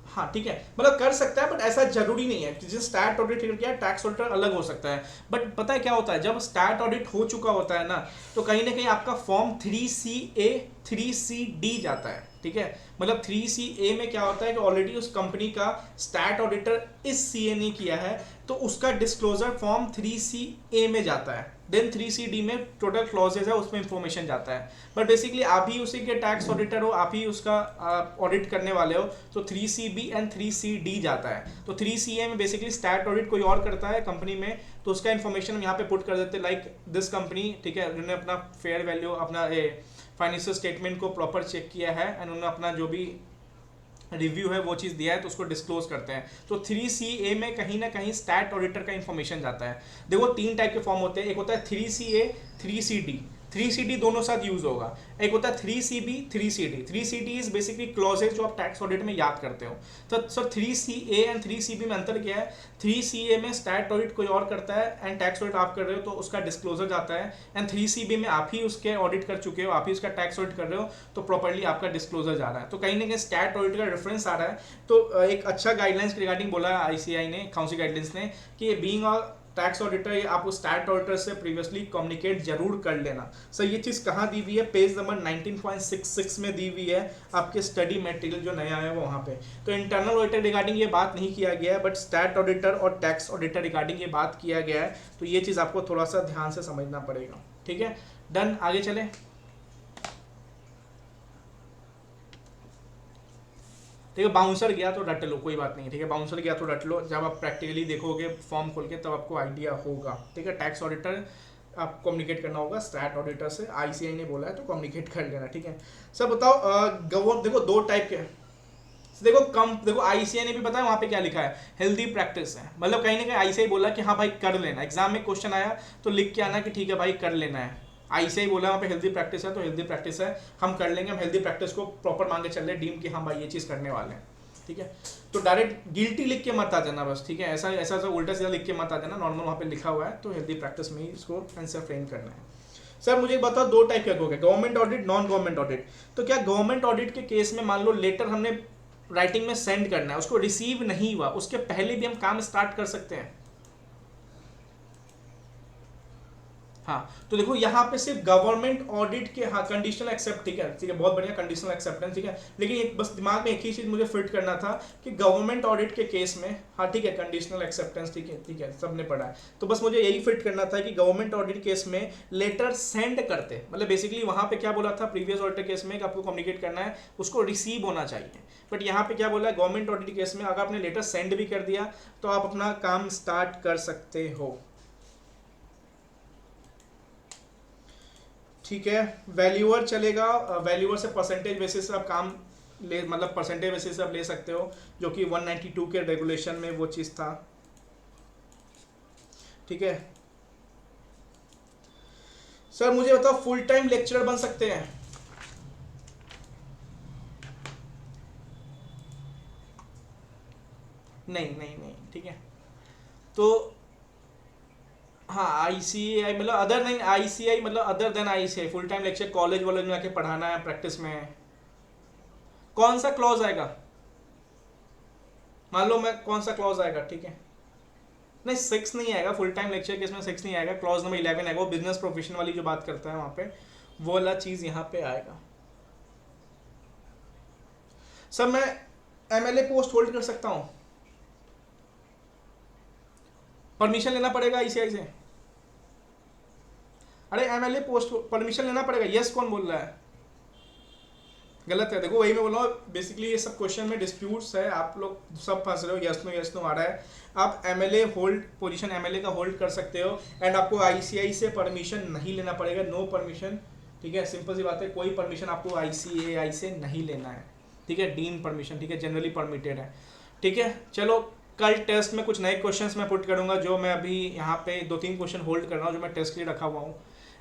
हाँ ठीक है, मतलब कर सकता है बट ऐसा जरूरी नहीं है। जिस स्टैट ऑडिट किया टैक्स ऑडिटर अलग हो सकता है, बट पता है क्या होता है, जब स्टैट ऑडिट हो चुका होता है ना तो कहीं ना कहीं आपका फॉर्म 3CA 3CD जाता है, ठीक है। मतलब 3CA में क्या होता है कि ऑलरेडी उस कंपनी का स्टैट ऑडिटर इस CA ने किया है तो उसका डिस्क्लोजर फॉर्म 3CA में जाता है, देन 3CD में टोटल क्लॉजेज है उसमें इंफॉर्मेशन जाता है, बट बेसिकली आप ही उसी के टैक्स ऑडिटर हो, आप ही उसका ऑडिट करने वाले हो, तो 3CB एंड 3CD जाता है। तो 3CA में बेसिकली स्टैट ऑडिट कोई और करता है कंपनी में, तो उसका इन्फॉर्मेशन हम यहाँ पे पुट कर देते हैं, लाइक दिस कंपनी, ठीक है, उन्होंने अपना फेयर वैल्यू, अपना फाइनेंशियल स्टेटमेंट को प्रॉपर चेक किया है एंड उन्होंने अपना जो भी रिव्यू है वो चीज़ दिया है तो उसको डिस्क्लोज करते हैं। तो 3CA में कहीं ना कहीं स्टैट ऑडिटर का इन्फॉर्मेशन जाता है। देखो तीन टाइप के फॉर्म होते हैं, एक होता है 3CA 3CD, 3CD दोनों साथ यूज होगा, एक होता है 3CB 3CD। 3CD is basically clauses जो आप टैक्स ऑडिट में याद करते हो। तो सर 3CA एंड 3CB में अंतर क्या है? 3CA में स्टैट ऑडिट कोई और करता है एंड टैक्स ऑडिट आप कर रहे हो तो उसका डिस्क्लोजर जाता है, एंड 3CB में आप ही उसके ऑडिट कर चुके हो, आप ही उसका टैक्स ऑडिट कर रहे हो तो प्रॉपर्ली आपका डिस्क्लोजर जा रहा है। तो कहीं ना कहीं स्टैट ऑडिट का रेफरेंस आ रहा है। तो एक अच्छा गाइडलाइंस रिगार्डिंग बोला ICAI ने, काउंसिल गाइडलाइंस ने, कि बीइंग अ टैक्स ऑडिटर आप उस स्टैट ऑडिटर से प्रीवियसली कम्युनिकेट जरूर कर लेना। सर ये चीज़ कहाँ दी हुई है? पेज नंबर 19.66 में दी हुई है, आपके स्टडी मटेरियल जो नया है वो वहाँ पे। तो इंटरनल ऑडिटर रिगार्डिंग ये बात नहीं किया गया है, बट स्टैट ऑडिटर और टैक्स ऑडिटर रिगार्डिंग ये बात किया गया है, तो ये चीज़ आपको थोड़ा सा ध्यान से समझना पड़ेगा, ठीक है। डन, आगे चले। ठीक है, बाउंसर गया तो रट लो, कोई बात नहीं, ठीक है, बाउंसर गया तो रट लो, जब आप प्रैक्टिकली देखोगे फॉर्म खोल के तब आपको आइडिया होगा, ठीक है। टैक्स ऑडिटर आप कम्युनिकेट करना होगा स्टैट ऑडिटर से, ICAI ने बोला है तो कम्युनिकेट कर लेना, ठीक है। सर बताओ, देखो दो टाइप के, देखो ICAI ने भी बताया वहाँ पे क्या लिखा है, हेल्दी प्रैक्टिस है, मतलब कहीं ना कहीं ICAI बोला कि हाँ भाई कर लेना, एग्जाम में क्वेश्चन आया तो लिख के आना कि ठीक है भाई कर लेना है। ICAI बोला वहाँ पे हेल्दी प्रैक्टिस है तो हेल्दी प्रैक्टिस है, हम कर लेंगे, हम हेल्दी प्रैक्टिस को प्रॉपर मान के चल रहे डीम कि हाँ भाई ये चीज़ करने वाले हैं, ठीक है। तो डायरेक्ट गिल्टी लिख के मत आ जाना बस, ठीक है, ऐसा उल्टा सीधा लिख के मत आ जाना, नॉर्मल वहाँ पे लिखा हुआ है तो हेल्दी प्रैक्टिस में ही इसको आंसर फ्रेम करना है। सर मुझे बताओ दो टाइप के हो गए, government audit, non government audit. तो क्या गवर्नमेंट ऑडिट के केस में मान लो लेटर हमने राइटिंग में सेंड करना है, उसको रिसीव नहीं हुआ, उसके पहले भी हम काम स्टार्ट कर सकते हैं? हाँ, तो देखो यहाँ पे सिर्फ गवर्नमेंट ऑडिट के, हाँ कंडीशनल एक्सेप्ट, ठीक है ठीक है, बहुत बढ़िया कंडीशनल एक्सेप्टेंस, ठीक है। लेकिन एक बस दिमाग में एक ही चीज मुझे फिट करना था कि गवर्नमेंट ऑडिट के केस में, हाँ ठीक है कंडीशनल एक्सेप्टेंस, ठीक है सबने पढ़ा है, तो बस मुझे यही फिट करना था कि गवर्नमेंट ऑडिट केस में लेटर सेंड करते, मतलब बेसिकली वहां पे क्या बोला था प्रीवियस ऑडिट केस में कि आपको कम्युनिकेट करना है, उसको रिसीव होना चाहिए। बट यहाँ पे क्या बोला है, गवर्नमेंट ऑडिट केस में अगर आपने लेटर सेंड भी कर दिया तो आप अपना काम स्टार्ट कर सकते हो, ठीक है। वैल्यूअर चलेगा, वैल्यूअर से परसेंटेज बेसिस से आप काम ले, मतलब परसेंटेज बेसिस से आप ले सकते हो, जो कि 192 के रेगुलेशन में वो चीज़ था, ठीक है। सर मुझे बताओ फुल टाइम लेक्चरर बन सकते हैं? नहीं नहीं नहीं, ठीक है। तो हाँ ICAI मतलब अदर नहीं, ICAI मतलब other than ICAI, full time lecture college वॉलेज में आके पढ़ाना है, प्रैक्टिस में है। कौन सा क्लॉज आएगा, मान लो मैं कौन सा क्लॉज आएगा, ठीक है। नहीं 6 नहीं आएगा, फुल टाइम लेक्चर के इसमें 6 नहीं आएगा, क्लॉज नंबर 11 आएगा, वो बिजनेस प्रोफेशन वाली जो बात करता है वहाँ पे, वो वाला चीज़ यहाँ पे आएगा। सर मैं MLA पोस्ट होल्ड कर सकता हूँ? परमिशन लेना पड़ेगा ICAI से? अरे MLA पोस्ट परमिशन लेना पड़ेगा, यस कौन बोल रहा है? गलत है, देखो वही मैं बोल रहा हूँ, बेसिकली ये सब क्वेश्चन में डिस्प्यूट्स है, आप लोग सब फंस रहे हो, यस नो आ रहा है। आप MLA होल्ड पोजीशन MLA का होल्ड कर सकते हो, एंड आपको ICAI से परमिशन नहीं लेना पड़ेगा, नो परमिशन, ठीक है, सिंपल सी बात है, कोई परमिशन आपको ICAI से नहीं लेना है, ठीक है, डीन परमिशन, ठीक है, जनरली परमिटेड है, ठीक है। चलो कल टेस्ट में कुछ नए क्वेश्चंस मैं पुट करूंगा, जो मैं अभी यहाँ पे 2-3 क्वेश्चन होल्ड कर रहा हूँ, जो मैं टेस्ट के लिए रखा हुआ हूँ।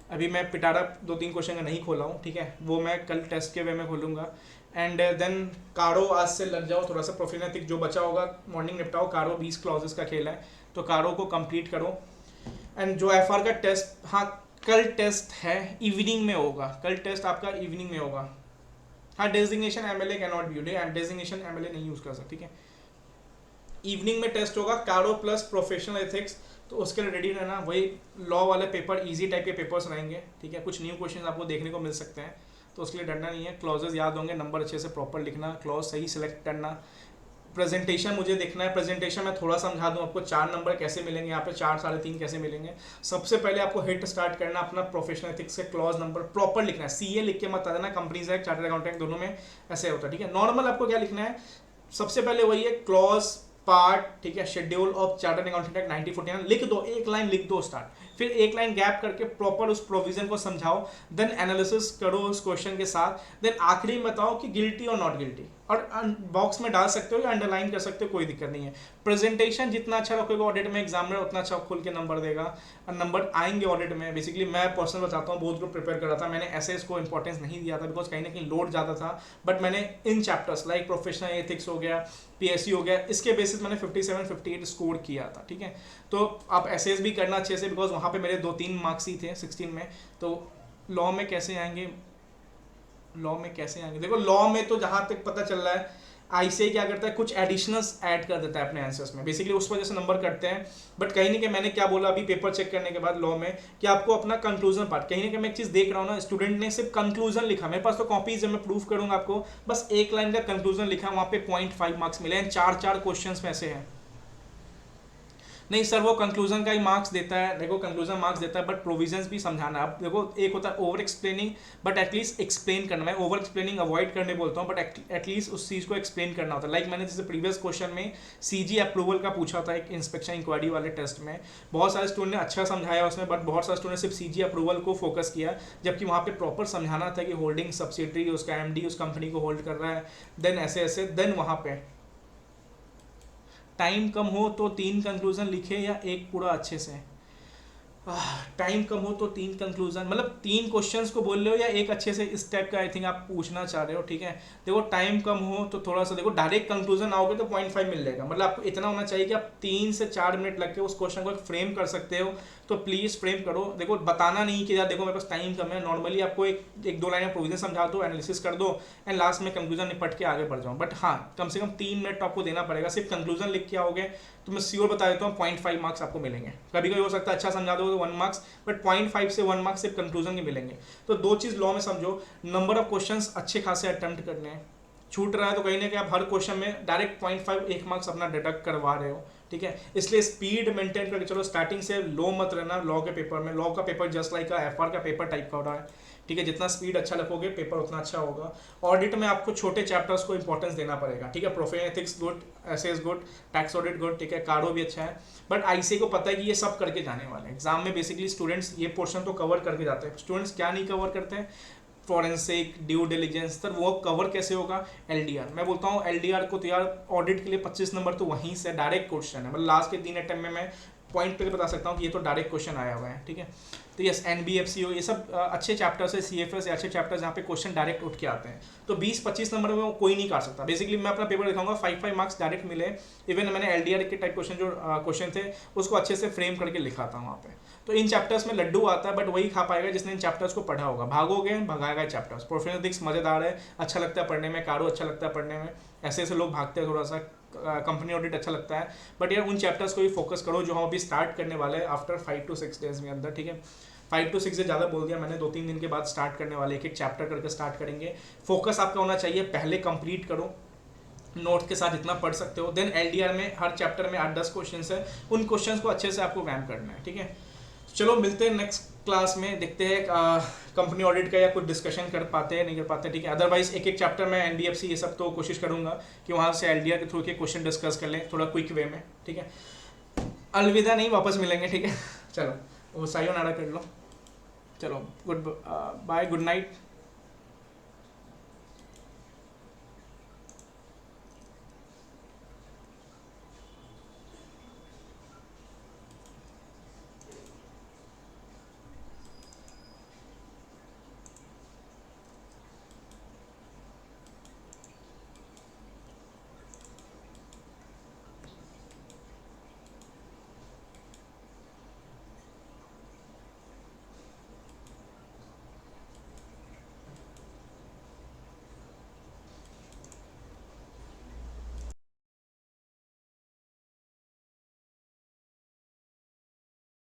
अभी मैं पिटारा 2-3 क्वेश्चन का नहीं खोला हूँ, ठीक है, वो मैं कल टेस्ट के वे में खोलूँगा। एंड देन कारो आज से लग जाओ थोड़ा सा, प्रोफेशनल जो बचा होगा मॉर्निंग निपटाओ, कारो 20 क्लॉजेस का खेल है, तो कारो को कंप्लीट करो। एंड जो FR का टेस्ट, हाँ कल टेस्ट है, इवनिंग में होगा, कल टेस्ट आपका इवनिंग में होगा। हाँ designation MLA can not be, designation MLA नहीं यूज़ कर सकते, ठीक है। इवनिंग में टेस्ट होगा कारो प्लस प्रोफेशनल एथिक्स, तो उसके लिए रेडी रहना, वही लॉ वाले पेपर, इजी टाइप के पेपर्स रहेंगे, ठीक है, कुछ न्यू क्वेश्चन आपको देखने को मिल सकते हैं, तो उसके लिए डरना नहीं है। क्लॉजेस याद होंगे, नंबर अच्छे से प्रॉपर लिखना, क्लॉज सही सिलेक्ट करना, प्रेजेंटेशन मुझे देखना है, प्रेजेंटेशन में थोड़ा समझा दूं आपको, 4 नंबर कैसे मिलेंगे यहाँ पे, 4 3.5 कैसे मिलेंगे। सबसे पहले आपको हिट स्टार्ट करना अपना प्रोफेशनल एथिक्स से, क्लॉज नंबर प्रॉपर लिखना है, CA लिख के मत आ देना, कंपनीज एक्ट, चार्टर्ड अकाउंटेंट दोनों में ऐसे होता है, ठीक है। नॉर्मल आपको क्या लिखना है, सबसे पहले वही है क्लॉज पार्ट, ठीक है, schedule of chartered accountant act 1949 लिख दो, एक लाइन लिख दो स्टार्ट, फिर एक लाइन गैप करके प्रॉपर उस प्रोविजन को समझाओ, देन एनालिसिस करो उस क्वेश्चन के साथ, देन आखिरी में बताओ कि गिल्टी और नॉट गिल्टी, और बॉक्स में डाल सकते हो या अंडरलाइन कर सकते हो, कोई दिक्कत नहीं है। प्रेजेंटेशन जितना अच्छा रखोगे ऑडिट में, एग्जामिनर उतना अच्छा खुल के नंबर देगा, और नंबर आएंगे ऑडिट में। बेसिकली मैं पर्सनल बताता हूँ, बहुत ग्रुप प्रिपेयर कर रहा था, मैंने ऐसे इसको इंपॉर्टेंस नहीं दिया था, बिकॉज कहीं ना कहीं लोड ज़्यादा था, बट मैंने इन चैप्टर्स लाइक प्रोफेशनल एथिक्स हो गया, PSC हो गया, इसके बेसिस मैंने 57-58 स्कोर किया था, ठीक है। तो आप SS भी करना अच्छे से, बिकॉज वहाँ पे मेरे 2-3 मार्क्स ही थे 16 में। तो लॉ में कैसे आएंगे, लॉ में कैसे आएंगे, देखो लॉ में तो जहाँ तक पता चल रहा है ICAI क्या करता है, कुछ एडिशनल्स ऐड कर देता है अपने आंसर्स में, बेसिकली उस वजह से नंबर कटते हैं। बट कहीं ना कहीं मैंने क्या बोला अभी पेपर चेक करने के बाद लॉ में, कि आपको अपना कंक्लूजन पार्ट, कहीं ना कहीं मैं एक चीज़ देख रहा हूँ ना, स्टूडेंट ने सिर्फ कंक्लूजन लिखा, मेरे पास तो कॉपीज है, मैं प्रूफ करूँगा आपको, बस एक लाइन का कंक्लूजन लिखा, वहाँ पे 0.5 मार्क्स मिले हैं, 4 क्वेश्चन में ऐसे हैं। नहीं सर वो कंक्लूजन का ही मार्क्स देता है, देखो कंक्लूजन मार्क्स देता है, बट प्रोविजंस भी समझाना। अब देखो एक होता है over explaining, but at least explain करना, मैं ओवर एक्सप्लेनिंग अवॉइड करने बोलता हूँ, बट एटलीस्ट उस चीज़ को एक्सप्लेन करना होता है। लाइक मैंने जैसे प्रीवियस क्वेश्चन में CG अप्रूवल का पूछा था, एक इंस्पेक्शन इंक्वायरी वाले टेस्ट में, बहुत सारे स्टूडेंट ने अच्छा समझाया उसमें, बट बहुत सारे स्टूडेंट ने सिर्फ CG अप्रूवल को फोकस किया, जबकि वहाँ पे प्रॉपर समझाना था कि होल्डिंग सब्सिडरी, उसका MD उस कंपनी को होल्ड कर रहा है, देन ऐसे ऐसे, देन वहाँ पे टाइम कम हो तो 3 कंक्लूजन लिखे या एक पूरा अच्छे से। टाइम कम हो तो 3 कंक्लूजन, मतलब 3 क्वेश्चंस को बोल रहे हो या एक अच्छे से, इस टाइप का आई थिंक आप पूछना चाह रहे हो, ठीक है। देखो टाइम कम हो तो थोड़ा सा, देखो डायरेक्ट कंक्लूजन आओगे तो 0.5 मिल जाएगा, मतलब आपको इतना होना चाहिए कि आप 3 से 4 मिनट लग के उस क्वेश्चन को फ्रेम कर सकते हो, तो प्लीज़ फ्रेम करो। देखो बताना नहीं कि यार देखो मेरे पास टाइम कम है, नॉर्मली आपको एक दो लाइन प्रोविजन समझा दो, एनालिसिस कर दो एंड लास्ट में कंक्लूजन निपट के आगे बढ़ जाओ। बट हाँ, कम से कम 3 मिनट तो आपको देना पड़ेगा। सिर्फ कंक्लूजन लिख के आओगे तो मैं श्योर बता देता हूँ 0.5 मार्क्स आपको मिलेंगे। कभी कभी हो सकता है अच्छा समझा दो तो 1 मार्क्स, बट 0.5 से 1 मार्क्स सिर्फ कंक्लूजन के मिलेंगे। तो दो चीज़ लॉ में समझो, नंबर ऑफ क्वेश्चंस अच्छे खासे अटेम्प्ट करने हैं, छूट रहा है तो कहीं ना कहीं आप हर क्वेश्चन में डायरेक्ट 0.5 1 मार्क्स अपना डिडक्ट करवा रहे हो, ठीक है। इसलिए स्पीड मेंटेन करके चलो, स्टार्टिंग से लो मत रहना। लॉ के पेपर में, लॉ का पेपर जस्ट लाइक एफआर का पेपर टाइप का हो रहा है, ठीक है। जितना स्पीड अच्छा रखोगे पेपर उतना अच्छा होगा। ऑडिट में आपको छोटे चैप्टर्स को इंपॉर्टेंस देना पड़ेगा, ठीक है। Professional ethics good, SS good, tax audit good, ठीक है। कार्डो भी अच्छा है, बट आईसीए को पता है कि ये सब करके जाने वाले हैं एग्जाम में। बेसिकली स्टूडेंट्स ये पोर्शन तो कवर करके जाते हैं। स्टूडेंट्स क्या नहीं कवर करते हैं? फॉरेंसिक, ड्यू डिलीजेंस, सर वो कवर कैसे होगा? एलडीआर। मैं बोलता हूँ एलडीआर को तो यार ऑडिट के लिए 25 नंबर तो वहीं से डायरेक्ट क्वेश्चन है, मतलब लास्ट के 3 अटेम्प्ट में मैं पॉइंट पे बता सकता हूँ कि ये तो डायरेक्ट क्वेश्चन आया हुआ है, ठीक है। तो यस, एनबीएफसीओ, ये सब अच्छे चैप्टर्स है, सीएफएस अच्छे चैप्टर्स जहाँ पे क्वेश्चन डायरेक्ट उठ के आते हैं। तो 20-25 नंबर में कोई नहीं काट सकता। बेसिकली मैं अपना पेपर दिखाऊंगा, 5 मार्क्स डायरेक्ट मिले। इवन मैंने एलडीआर के टाइप क्वेश्चन जो क्वेश्चन थे उसको अच्छे से फ्रेम करके लिखा था वहाँ पे। तो इन चैप्टर्स में लड्डू आता है, बट वही खा पाएगा जिसने इन चैप्टर्स को पढ़ा होगा। भागोगे भगाएगा चैप्टर्स। प्रोफेशनल एथिक्स मजेदार है, अच्छा लगता है पढ़ने में, कारो अच्छा लगता है पढ़ने में, ऐसे ऐसे लोग भागते हैं थोड़ा सा। कंपनी ऑडिट अच्छा लगता है, बट यार उन चैप्टर्स को भी फोकस करो जो हम अभी स्टार्ट करने वाले हैं आफ्टर 5 to 6 डेज में अंदर, ठीक है। 5 to 6 से ज़्यादा बोल दिया मैंने, 2-3 दिन के बाद स्टार्ट करने वाले, एक एक चैप्टर करके स्टार्ट करेंगे। फोकस आपका होना चाहिए, पहले कंप्लीट करो नोट के साथ जितना पढ़ सकते हो। देन एलडीआर में हर चैप्टर में 8-10 क्वेश्चन है, उन क्वेश्चन को अच्छे से आपको रैम करना है, ठीक है। चलो मिलते हैं नेक्स्ट क्लास में, देखते हैं कंपनी ऑडिट का या कुछ डिस्कशन कर पाते हैं नहीं कर पाते, ठीक है। अदरवाइज एक एक चैप्टर में एनबीएफसी ये सब तो कोशिश करूंगा कि वहाँ से एलडीआर के थ्रू के क्वेश्चन डिस्कस कर लें थोड़ा क्विक वे में, ठीक है। अलविदा नहीं, वापस मिलेंगे, ठीक है। चलो वो सायोनारा कर लो, चलो गुड बाय, गुड नाइट।